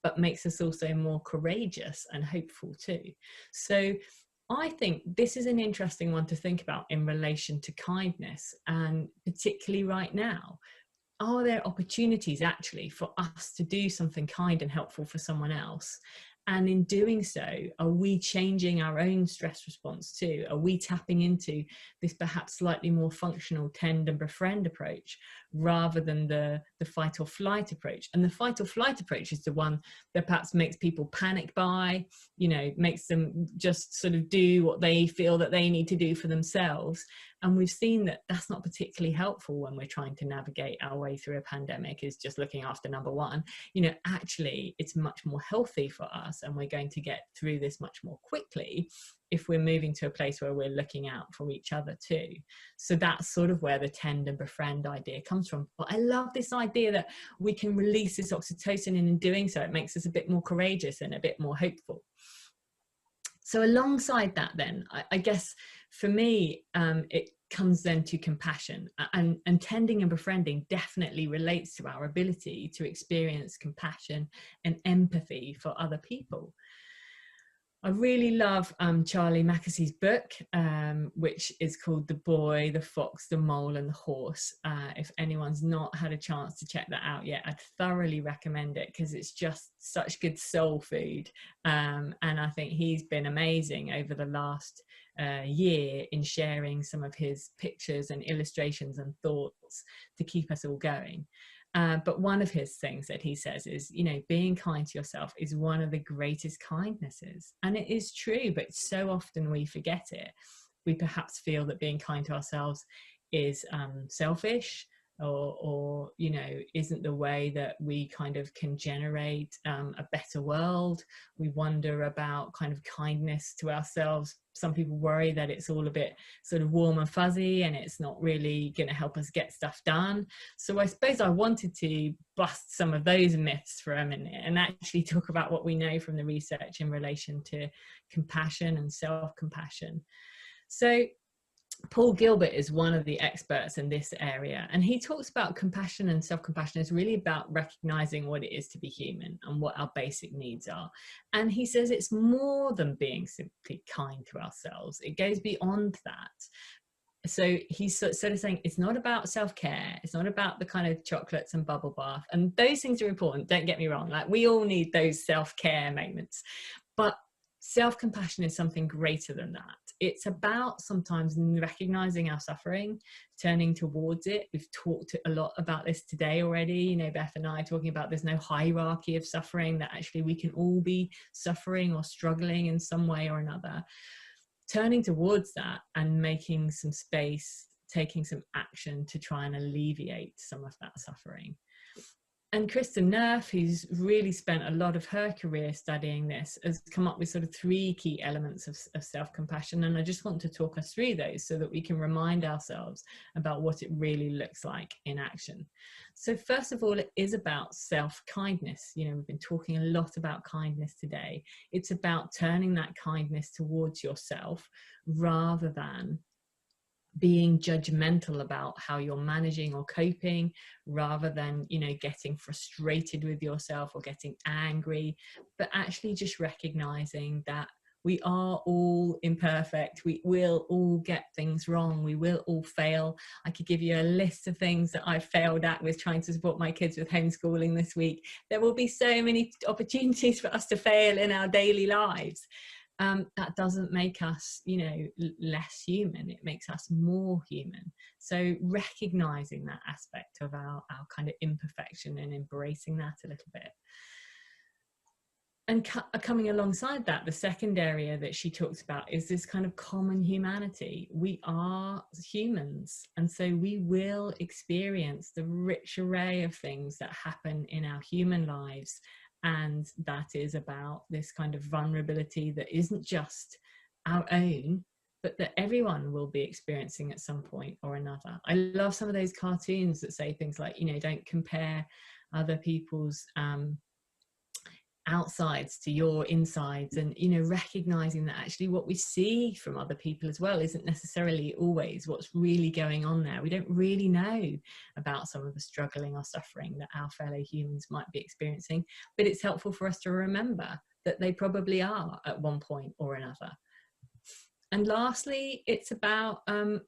but makes us also more courageous and hopeful too. So I think this is an interesting one to think about in relation to kindness, and particularly right now. Are there opportunities actually for us to do something kind and helpful for someone else? And in doing so, are we changing our own stress response too? Are we tapping into this perhaps slightly more functional tend and befriend approach rather than the fight or flight approach? And the fight or flight approach is the one that perhaps makes people panic buy, you know, makes them just sort of do what they feel that they need to do for themselves. And we've seen that that's not particularly helpful when we're trying to navigate our way through a pandemic, is just looking after number one. You know, actually, it's much more healthy for us, and we're going to get through this much more quickly if we're moving to a place where we're looking out for each other too. So that's sort of where the tend and befriend idea comes from. But I love this idea that we can release this oxytocin, and in doing so, it makes us a bit more courageous and a bit more hopeful. So alongside that then, I guess for me, it comes then to compassion, and tending and befriending definitely relates to our ability to experience compassion and empathy for other people. I really love Charlie Mackessy's book, which is called The Boy, the Fox, the Mole and the Horse. If anyone's not had a chance to check that out yet, I'd thoroughly recommend it, because it's just such good soul food. And I think he's been amazing over the last year in sharing some of his pictures and illustrations and thoughts to keep us all going. But one of his things that he says is, you know, being kind to yourself is one of the greatest kindnesses. And it is true, but so often we forget it. We perhaps feel that being kind to ourselves is selfish, or, you know, isn't the way that we kind of can generate a better world. We wonder about kind of kindness to ourselves. Some people worry that it's all a bit sort of warm and fuzzy, and it's not really going to help us get stuff done. So I suppose I wanted to bust some of those myths for a minute and actually talk about what we know from the research in relation to compassion and self-compassion. So Paul Gilbert is one of the experts in this area, and he talks about compassion and self-compassion is really about recognizing what it is to be human and what our basic needs are. And he says it's more than being simply kind to ourselves. It goes beyond that. So he's sort of saying it's not about self-care, it's not about the kind of chocolates and bubble bath, and those things are important, don't get me wrong, like we all need those self-care moments, but self-compassion is something greater than that. It's about sometimes recognizing our suffering, turning towards it. We've talked a lot about this today already, you know, Beth and I talking about there's no hierarchy of suffering, that actually we can all be suffering or struggling in some way or another. Turning towards that and making some space, taking some action to try and alleviate some of that suffering. And Kristen Nerf, who's really spent a lot of her career studying this, has come up with sort of 3 key elements of self-compassion. And I just want to talk us through those so that we can remind ourselves about what it really looks like in action. So first of all, it is about self-kindness. You know, we've been talking a lot about kindness today. It's about turning that kindness towards yourself rather than being judgmental about how you're managing or coping, rather than, you know, getting frustrated with yourself or getting angry, but actually just recognizing that we are all imperfect. We will all get things wrong. We will all fail. I could give you a list of things that I've failed at with trying to support my kids with homeschooling this week. There will be so many opportunities for us to fail in our daily lives. That doesn't make us, you know, less human. It makes us more human. So recognizing that aspect of our kind of imperfection and embracing that a little bit. And coming alongside that, the second area that she talks about is this kind of common humanity. We are humans, and so we will experience the rich array of things that happen in our human lives. And that is about this kind of vulnerability that isn't just our own, but that everyone will be experiencing at some point or another. I love some of those cartoons that say things like, you know, don't compare other people's outsides to your insides, and, you know, recognizing that actually what we see from other people as well isn't necessarily always what's really going on there. We don't really know about some of the struggling or suffering that our fellow humans might be experiencing, but it's helpful for us to remember that they probably are at one point or another. And lastly, it's about,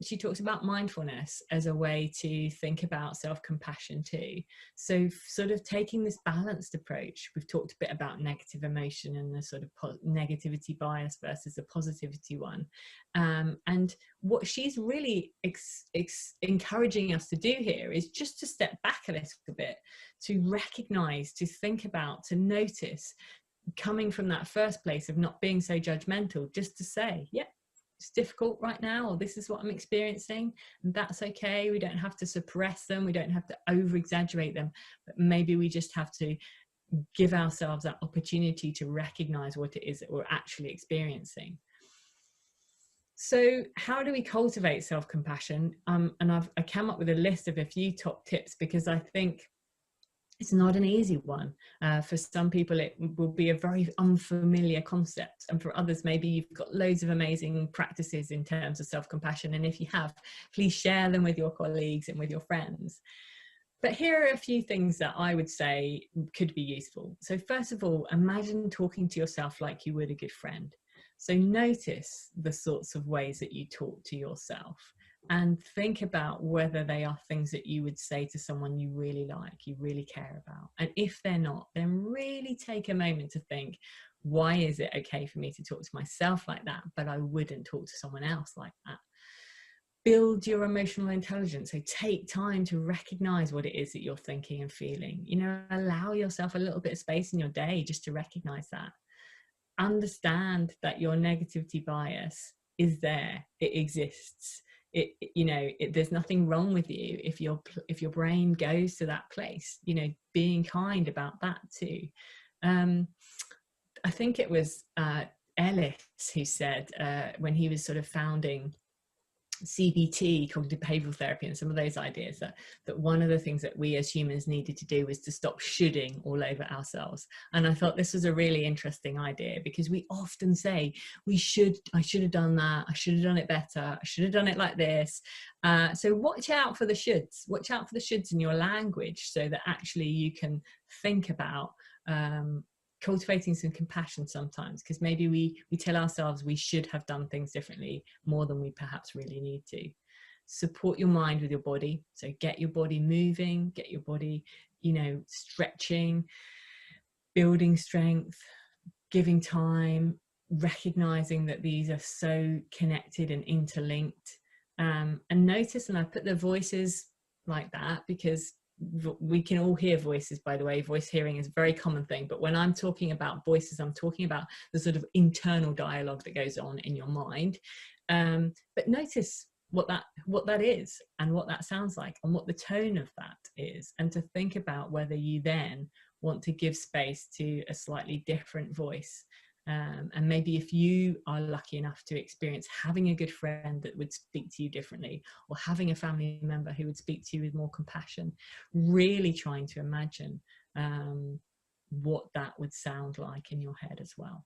she talks about mindfulness as a way to think about self-compassion too. So sort of taking this balanced approach. We've talked a bit about negative emotion and the sort of negativity bias versus the positivity one. And what she's really encouraging us to do here is just to step back a little bit, to recognize, to think about, to notice, coming from that first place of not being so judgmental, just to say, yeah, it's difficult right now, or this is what I'm experiencing, and that's okay. We don't have to suppress them, we don't have to over exaggerate them, but maybe we just have to give ourselves that opportunity to recognize what it is that we're actually experiencing. So how do we cultivate self-compassion? And I came up with a list of a few top tips, because I think it's not an easy one. For some people, it will be a very unfamiliar concept. And for others, maybe you've got loads of amazing practices in terms of self-compassion. And if you have, please share them with your colleagues and with your friends. But here are a few things that I would say could be useful. So first of all, imagine talking to yourself like you would a good friend. So notice the sorts of ways that you talk to yourself, and think about whether they are things that you would say to someone you really like, you really care about. And if they're not, then really take a moment to think, why is it okay for me to talk to myself like that, but I wouldn't talk to someone else like that? Build your emotional intelligence. So take time to recognize what it is that you're thinking and feeling. You know, allow yourself a little bit of space in your day just to recognize that. Understand that your negativity bias is there, it exists. There's nothing wrong with you if your brain goes to that place. You know, being kind about that too. I think it was Ellis who said when he was sort of founding CBT, cognitive behavioral therapy, and some of those ideas, that one of the things that we as humans needed to do was to stop shoulding all over ourselves. And I thought this was a really interesting idea, because we often say I should have done that, I should have done it better, I should have done it like this. So watch out for the shoulds in your language, so that actually you can think about cultivating some compassion sometimes, because maybe we tell ourselves we should have done things differently more than we perhaps really need to. Support your mind with your body. So get your body moving, get your body, stretching, building strength, giving time, recognizing that these are so connected and interlinked. And notice, and I put the voices like that because we can all hear voices, by the way. Voice hearing is a very common thing, but when I'm talking about voices, I'm talking about the sort of internal dialogue that goes on in your mind. But notice what that is, and what that sounds like, and what the tone of that is, and to think about whether you then want to give space to a slightly different voice. And maybe if you are lucky enough to experience having a good friend that would speak to you differently, or having a family member who would speak to you with more compassion, really trying to imagine what that would sound like in your head as well.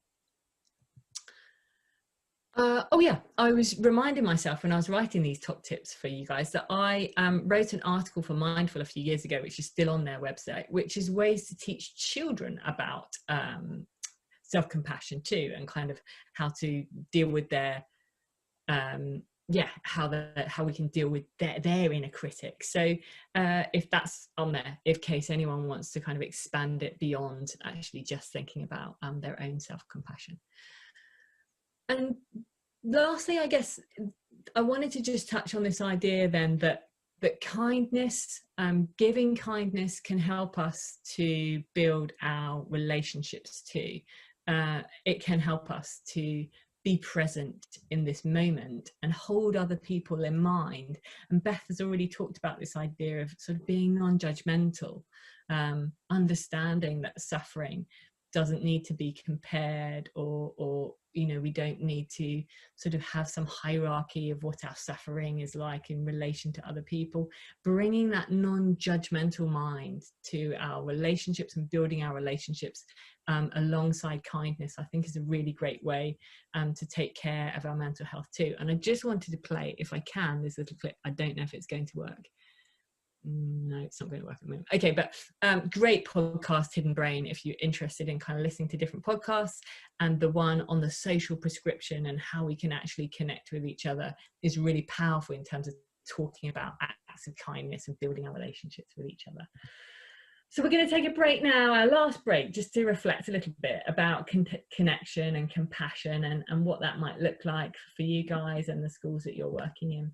I was reminding myself when I was writing these top tips for you guys that I wrote an article for Mindful a few years ago, which is still on their website, which is ways to teach children about self-compassion too, and kind of how to deal with their how we can deal with their inner critic. So if that's on there, in case anyone wants to kind of expand it beyond actually just thinking about their own self-compassion. And lastly, I guess I wanted to just touch on this idea then that kindness, giving kindness, can help us to build our relationships too. It can help us to be present in this moment and hold other people in mind. And Beth has already talked about this idea of sort of being non-judgmental, understanding that suffering doesn't need to be compared, or we don't need to sort of have some hierarchy of what our suffering is like in relation to other people. Bringing that non-judgmental mind to our relationships and building our relationships alongside kindness, I think, is a really great way to take care of our mental health too. And I just wanted to play, if I can, this little clip. I don't know if it's going to work. No, it's not going to work at the moment. Okay, but great podcast, Hidden Brain, if you're interested in kind of listening to different podcasts. And the one on the social prescription and how we can actually connect with each other is really powerful in terms of talking about acts of kindness and building our relationships with each other. So we're going to take a break now, our last break, just to reflect a little bit about connection and compassion, and what that might look like for you guys and the schools that you're working in.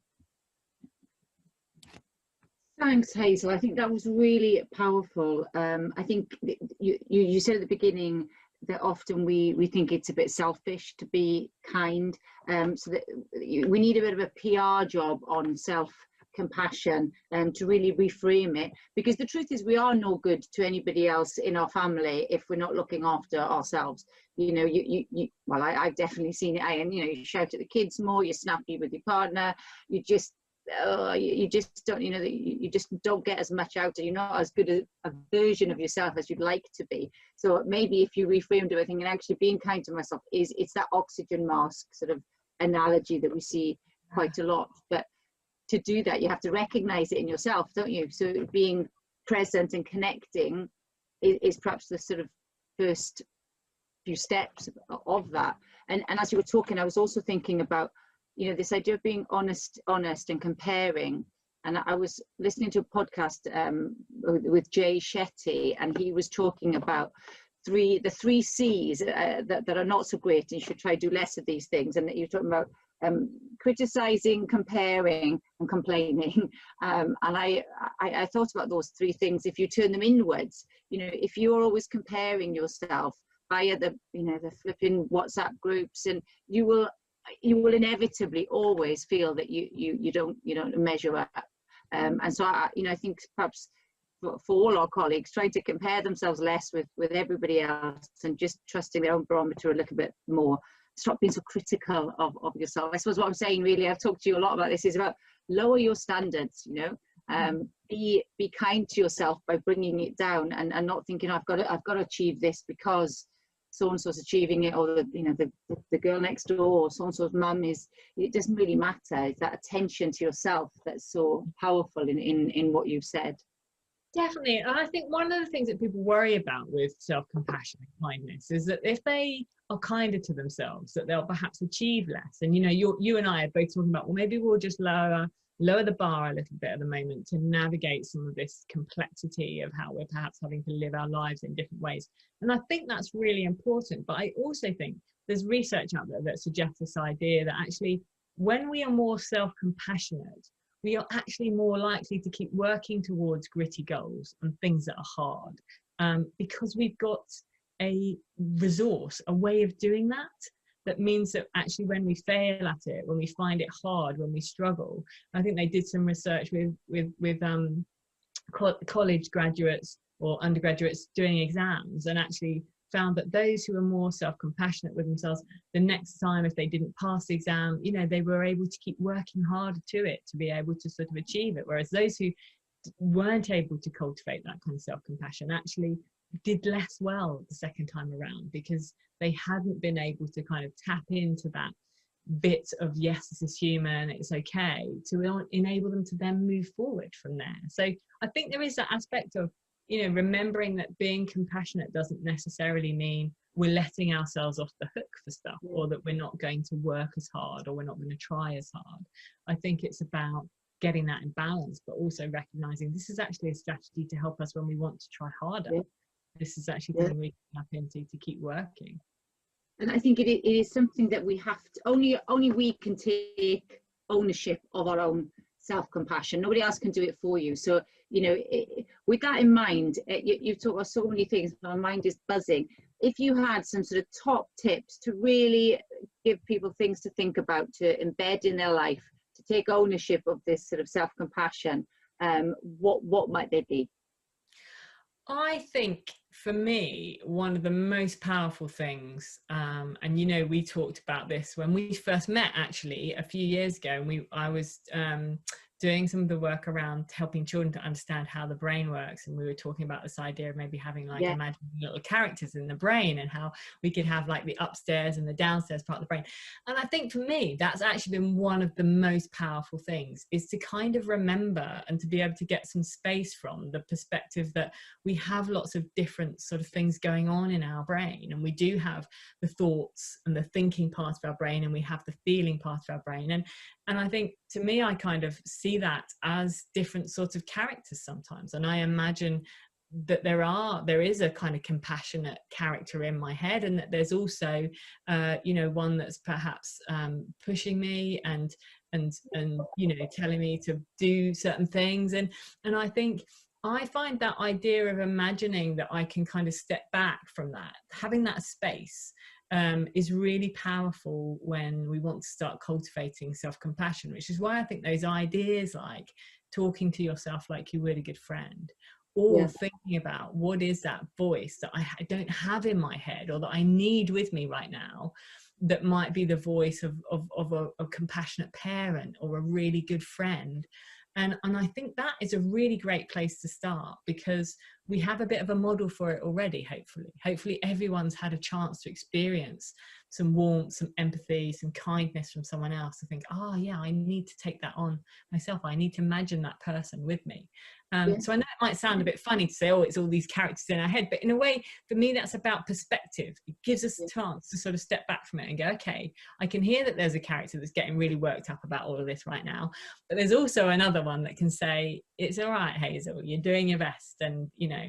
Thanks, Hazel. I think that was really powerful. I think you said at the beginning that often we think it's a bit selfish to be kind, so that we need a bit of a PR job on self-compassion to really reframe it, because the truth is we are no good to anybody else in our family if we're not looking after ourselves. You know, well, I've definitely seen it. And you know, you shout at the kids more, you're snappy with your partner, you just don't, you know, you just don't get as much out, you're not as good a version of yourself as you'd like to be. So maybe if you reframed everything and actually being kind to myself, it's that oxygen mask sort of analogy that we see quite a lot. But to do that, you have to recognize it in yourself, don't you? So being present and connecting is perhaps the sort of first few steps of that. And as you were talking, I was also thinking about, you know, this idea of being honest and comparing. And I was listening to a podcast with Jay Shetty, and he was talking about the three C's that are not so great, and you should try to do less of these things. And you're talking about criticizing, comparing, and complaining. And I thought about those three things. If you turn them inwards, you know, if you're always comparing yourself via the flipping WhatsApp groups, and you will inevitably always feel that you don't measure up. And so I think perhaps for all our colleagues, trying to compare themselves less with everybody else and just trusting their own barometer a little bit more. Stop being so critical of yourself. I suppose what I'm saying, really, I've talked to you a lot about this, is about lower your standards, you know. Be kind to yourself by bringing it down and not thinking, I've got to achieve this because so and so's achieving it, or the girl next door, or so and so's mum is. It doesn't really matter. It's that attention to yourself that's so powerful in what you've said. Definitely. And I think one of the things that people worry about with self-compassion and kindness is that if they are kinder to themselves, that they'll perhaps achieve less. And, you know, you and I are both talking about, well, maybe we'll just lower the bar a little bit at the moment to navigate some of this complexity of how we're perhaps having to live our lives in different ways. And I think that's really important. But I also think there's research out there that suggests this idea that actually when we are more self-compassionate, we are actually more likely to keep working towards gritty goals and things that are hard, because we've got a resource, a way of doing that. That means that actually when we fail at it, when we find it hard, when we struggle, I think they did some research with college graduates or undergraduates doing exams, and actually found that those who were more self-compassionate with themselves, the next time if they didn't pass the exam, you know, they were able to keep working harder to it to be able to sort of achieve it. Whereas those who weren't able to cultivate that kind of self-compassion actually did less well the second time around, because they hadn't been able to kind of tap into that bit of, yes, this is human, it's okay, to enable them to then move forward from there. So I think there is that aspect of, you know, remembering that being compassionate doesn't necessarily mean we're letting ourselves off the hook for stuff, or that we're not going to work as hard, or we're not going to try as hard. I think it's about getting that in balance, but also recognizing this is actually a strategy to help us when we want to try harder. This is actually something we can tap into to keep working. And I think it is something that we have to, only we can take ownership of our own self-compassion. Nobody else can do it for you. So, you know, with that in mind, you've talked about so many things, my mind is buzzing. If you had some sort of top tips to really give people things to think about, to embed in their life, to take ownership of this sort of self-compassion, what might they be? I think for me, one of the most powerful things, and you know, we talked about this when we first met actually a few years ago, and I was doing some of the work around helping children to understand how the brain works, and we were talking about this idea of maybe having like imagining little characters in the brain, and how we could have like the upstairs and the downstairs part of the brain. And I think for me that's actually been one of the most powerful things, is to kind of remember and to be able to get some space from the perspective that we have lots of different sort of things going on in our brain, and we do have the thoughts and the thinking part of our brain, and we have the feeling part of our brain, and I think to me, I kind of see that as different sorts of characters sometimes. And I imagine that there is a kind of compassionate character in my head, and that there's also, you know, one that's perhaps pushing me and you know, telling me to do certain things. And I think I find that idea of imagining that I can kind of step back from that, having that space, is really powerful when we want to start cultivating self-compassion, which is why I think those ideas like talking to yourself like you would a good friend, or thinking about what is that voice that I don't have in my head or that I need with me right now, that might be the voice of a compassionate parent or a really good friend. And I think that is a really great place to start, because we have a bit of a model for it already, hopefully everyone's had a chance to experience some warmth, some empathy, some kindness from someone else, to think, oh yeah, I need to take that on myself, I need to imagine that person with me. So I know it might sound a bit funny to say, oh, it's all these characters in our head, but in a way, for me, that's about perspective. It gives us a chance to sort of step back from it and go, okay, I can hear that there's a character that's getting really worked up about all of this right now, but there's also another one that can say, it's all right, Hazel, you're doing your best. And you know,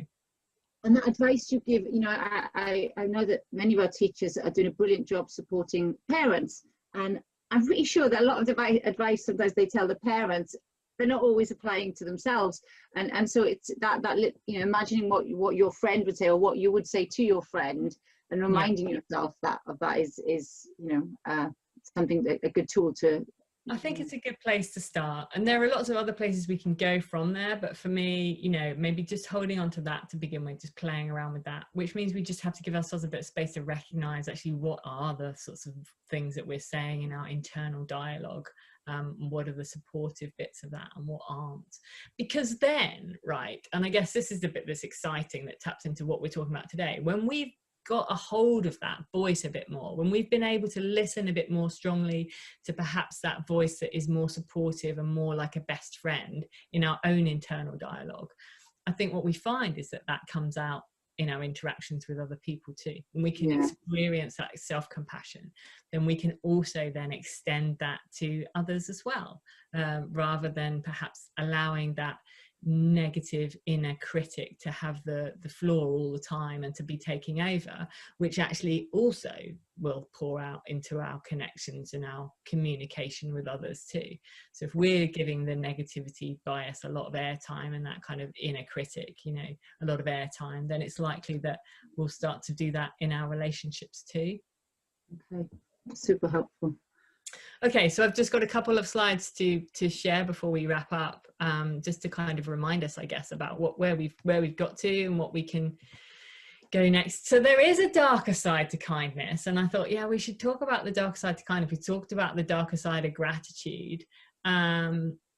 and that advice you give, you know, I know that many of our teachers are doing a brilliant job supporting parents, and I'm pretty sure that a lot of the advice sometimes they tell the parents, they're not always applying to themselves. And so it's that you know, imagining what your friend would say or what you would say to your friend, and reminding yourself that of that is you know, something that a good tool to. I think it's a good place to start, and there are lots of other places we can go from there, but for me, you know, maybe just holding on to that to begin with, just playing around with that, which means we just have to give ourselves a bit of space to recognize actually what are the sorts of things that we're saying in our internal dialogue, what are the supportive bits of that and what aren't. Because then, right, and I guess this is the bit that's exciting, that taps into what we're talking about today, when we've got a hold of that voice a bit more, when we've been able to listen a bit more strongly to perhaps that voice that is more supportive and more like a best friend in our own internal dialogue, I think what we find is that that comes out in our interactions with other people too. When we can experience that self-compassion, then we can also then extend that to others as well, rather than perhaps allowing that negative inner critic to have the floor all the time and to be taking over, which actually also will pour out into our connections and our communication with others too. So if we're giving the negativity bias a lot of airtime, and that kind of inner critic, you know, a lot of airtime, then it's likely that we'll start to do that in our relationships too. Okay, super helpful. Okay, so I've just got a couple of slides to share before we wrap up, just to kind of remind us, I guess, about where we've got to and what we can go next. So there is a darker side to kindness, and I thought, yeah, we should talk about the darker side to kindness. We talked about the darker side of gratitude,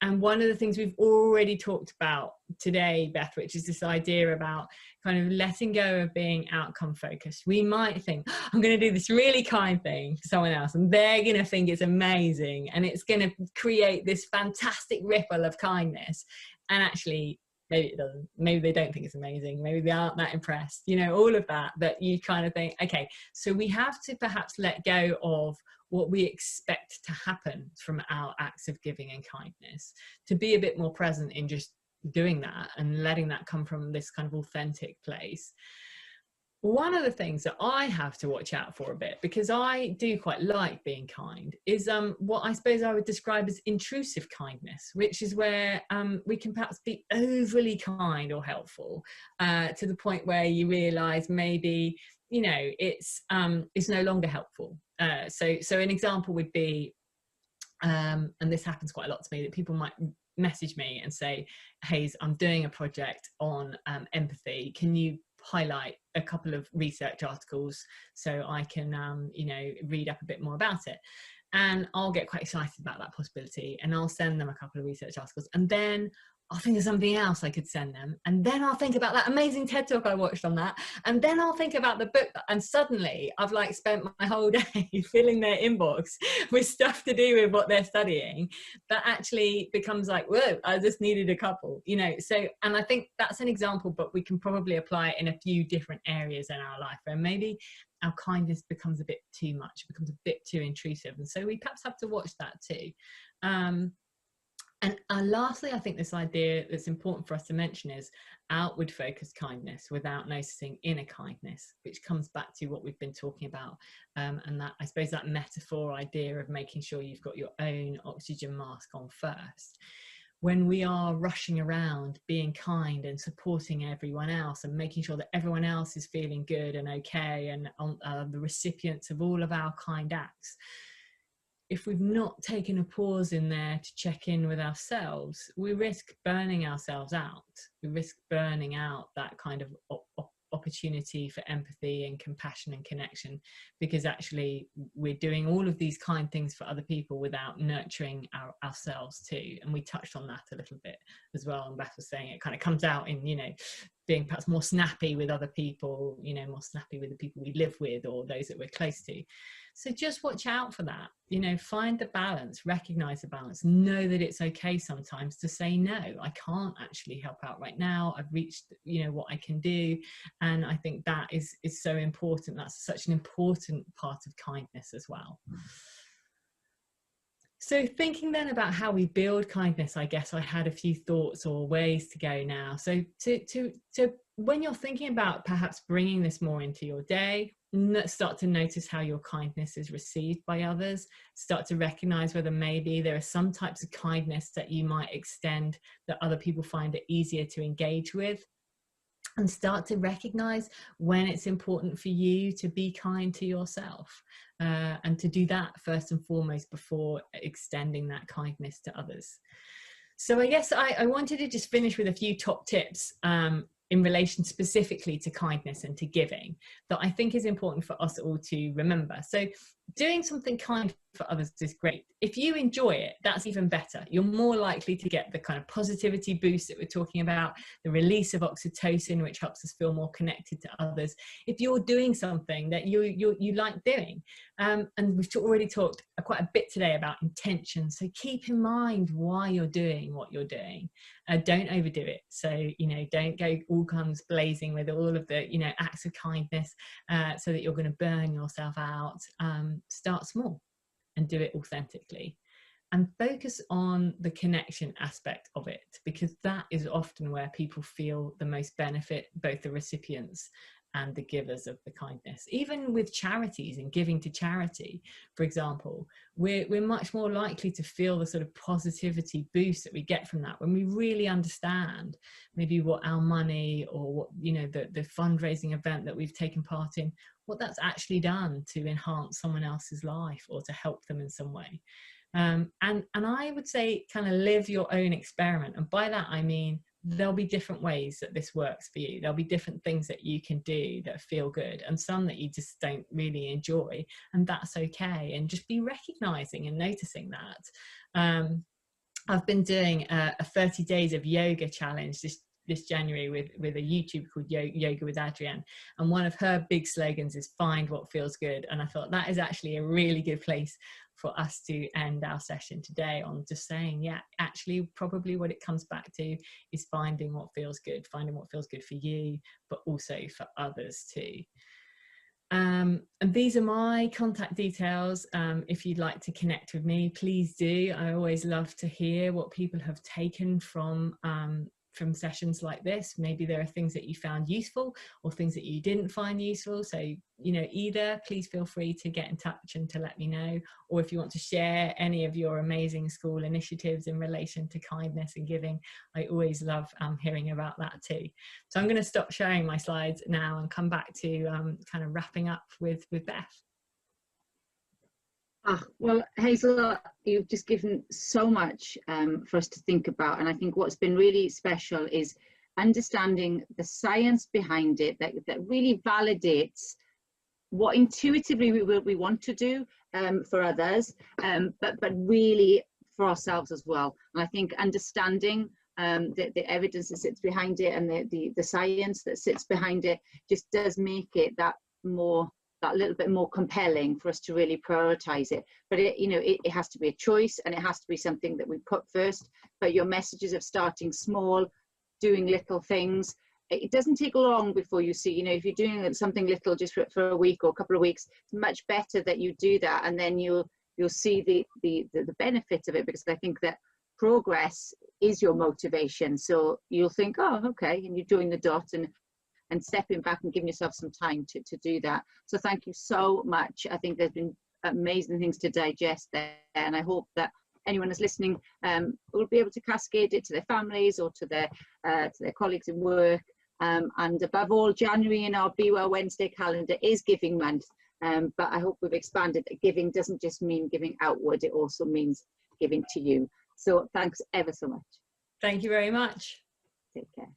and one of the things we've already talked about today, Beth, which is this idea about kind of letting go of being outcome focused. We might think, I'm going to do this really kind thing for someone else, and they're going to think it's amazing, and it's going to create this fantastic ripple of kindness. And actually, maybe it doesn't. Maybe they don't think it's amazing. Maybe they aren't that impressed. You know, all of that you kind of think, okay, so we have to perhaps let go of what we expect to happen from our acts of giving and kindness, to be a bit more present in just doing that and letting that come from this kind of authentic place. One of the things that I have to watch out for a bit, because I do quite like being kind, is what I suppose I would describe as intrusive kindness, which is where we can perhaps be overly kind or helpful to the point where you realize maybe, you know, it's no longer helpful. So an example would be, and this happens quite a lot to me, that people might message me and say, Hayes, I'm doing a project on empathy. Can you highlight a couple of research articles so I can, you know, read up a bit more about it? And I'll get quite excited about that possibility, and I'll send them a couple of research articles, and then I'll think of something else I could send them, and then I'll think about that amazing TED talk I watched on that, and then I'll think about the book, and suddenly I've like spent my whole day filling their inbox with stuff to do with what they're studying that actually becomes like, whoa, I just needed a couple, you know. So, and I think that's an example, but we can probably apply it in a few different areas in our life where maybe our kindness becomes a bit too much, becomes a bit too intrusive, and so we perhaps have to watch that too. And lastly, I think this idea that's important for us to mention is outward focused kindness without noticing inner kindness, which comes back to what we've been talking about. And that, I suppose, that metaphor idea of making sure you've got your own oxygen mask on first. when we are rushing around being kind and supporting everyone else and making sure that everyone else is feeling good and okay and the recipients of all of our kind acts, if we've not taken a pause in there to check in with ourselves, we risk burning ourselves out. We risk burning out that kind of opportunity for empathy and compassion and connection, because actually we're doing all of these kind things for other people without nurturing ourselves too. And we touched on that a little bit as well, and Beth was saying it kind of comes out in, you know, being perhaps more snappy with other people, you know, more snappy with the people we live with or those that we're close to. So just watch out for that, you know, find the balance, recognize the balance, know that it's okay sometimes to say, no, I can't actually help out right now. I've reached, you know, what I can do. And I think that is so important. That's such an important part of kindness as well. So thinking then about how we build kindness, I guess I had a few thoughts or ways to go now. So to when you're thinking about perhaps bringing this more into your day, start to notice how your kindness is received by others. Start to recognize whether maybe there are some types of kindness that you might extend that other people find it easier to engage with. And start to recognize when it's important for you to be kind to yourself, and to do that first and foremost before extending that kindness to others. So I guess I wanted to just finish with a few top tips in relation specifically to kindness and to giving that I think is important for us all to remember. So doing something kind for others is great. If you enjoy it, that's even better. You're more likely to get the kind of positivity boost that we're talking about, the release of oxytocin, which helps us feel more connected to others. If you're doing something that you like doing, and we've already talked quite a bit today about intention. So keep in mind why you're doing what you're doing. Don't overdo it. So, you know, don't go all guns blazing with all of the, you know, acts of kindness so that you're going to burn yourself out. Start small and do it authentically, and focus on the connection aspect of it, because that is often where people feel the most benefit, both the recipients and the givers of the kindness. Even with charities and giving to charity, for example, we're much more likely to feel the sort of positivity boost that we get from that when we really understand maybe what our money or what, you know, the fundraising event that we've taken part in, what that's actually done to enhance someone else's life or to help them in some way. And I would say kind of live your own experiment. And by that, I mean, there'll be different ways that this works for you. There'll be different things that you can do that feel good and some that you just don't really enjoy, and that's okay. And just be recognizing and noticing that. I've been doing a 30 days of yoga challenge this January with a YouTuber called Yoga with Adrienne, and one of her big slogans is find what feels good. And I thought that is actually a really good place for us to end our session today, on just saying, yeah, actually probably what it comes back to is finding what feels good for you, but also for others too. And these are my contact details. If you'd like to connect with me, please do. I always love to hear what people have taken from sessions like this. Maybe there are things that you found useful or things that you didn't find useful. So, you know, either please feel free to get in touch and to let me know, or if you want to share any of your amazing school initiatives in relation to kindness and giving, I always love hearing about that too. So I'm going to stop sharing my slides now and come back to kind of wrapping up with Beth. Well, Hazel, you've just given so much for us to think about. And I think what's been really special is understanding the science behind it that really validates what intuitively we want to do for others, but really for ourselves as well. And I think understanding the evidence that sits behind it and the science that sits behind it just does make it that little bit more compelling for us to really prioritize it. But it has to be a choice, and it has to be something that we put first. But your messages of starting small, doing little things, it doesn't take long before you see, if you're doing something little just for a week or a couple of weeks, it's much better that you do that, and then you'll see the benefit of it, because I think that progress is your motivation. So you'll think, oh, okay, and you're doing the dot and stepping back and giving yourself some time to do that. So thank you so much. I think there's been amazing things to digest there, and I hope that anyone who's listening will be able to cascade it to their families or to their colleagues in work. And above all, January in our Be Well Wednesday calendar is Giving Month. But I hope we've expanded that giving doesn't just mean giving outward, it also means giving to you. So thanks ever so much. Thank you very much. Take care.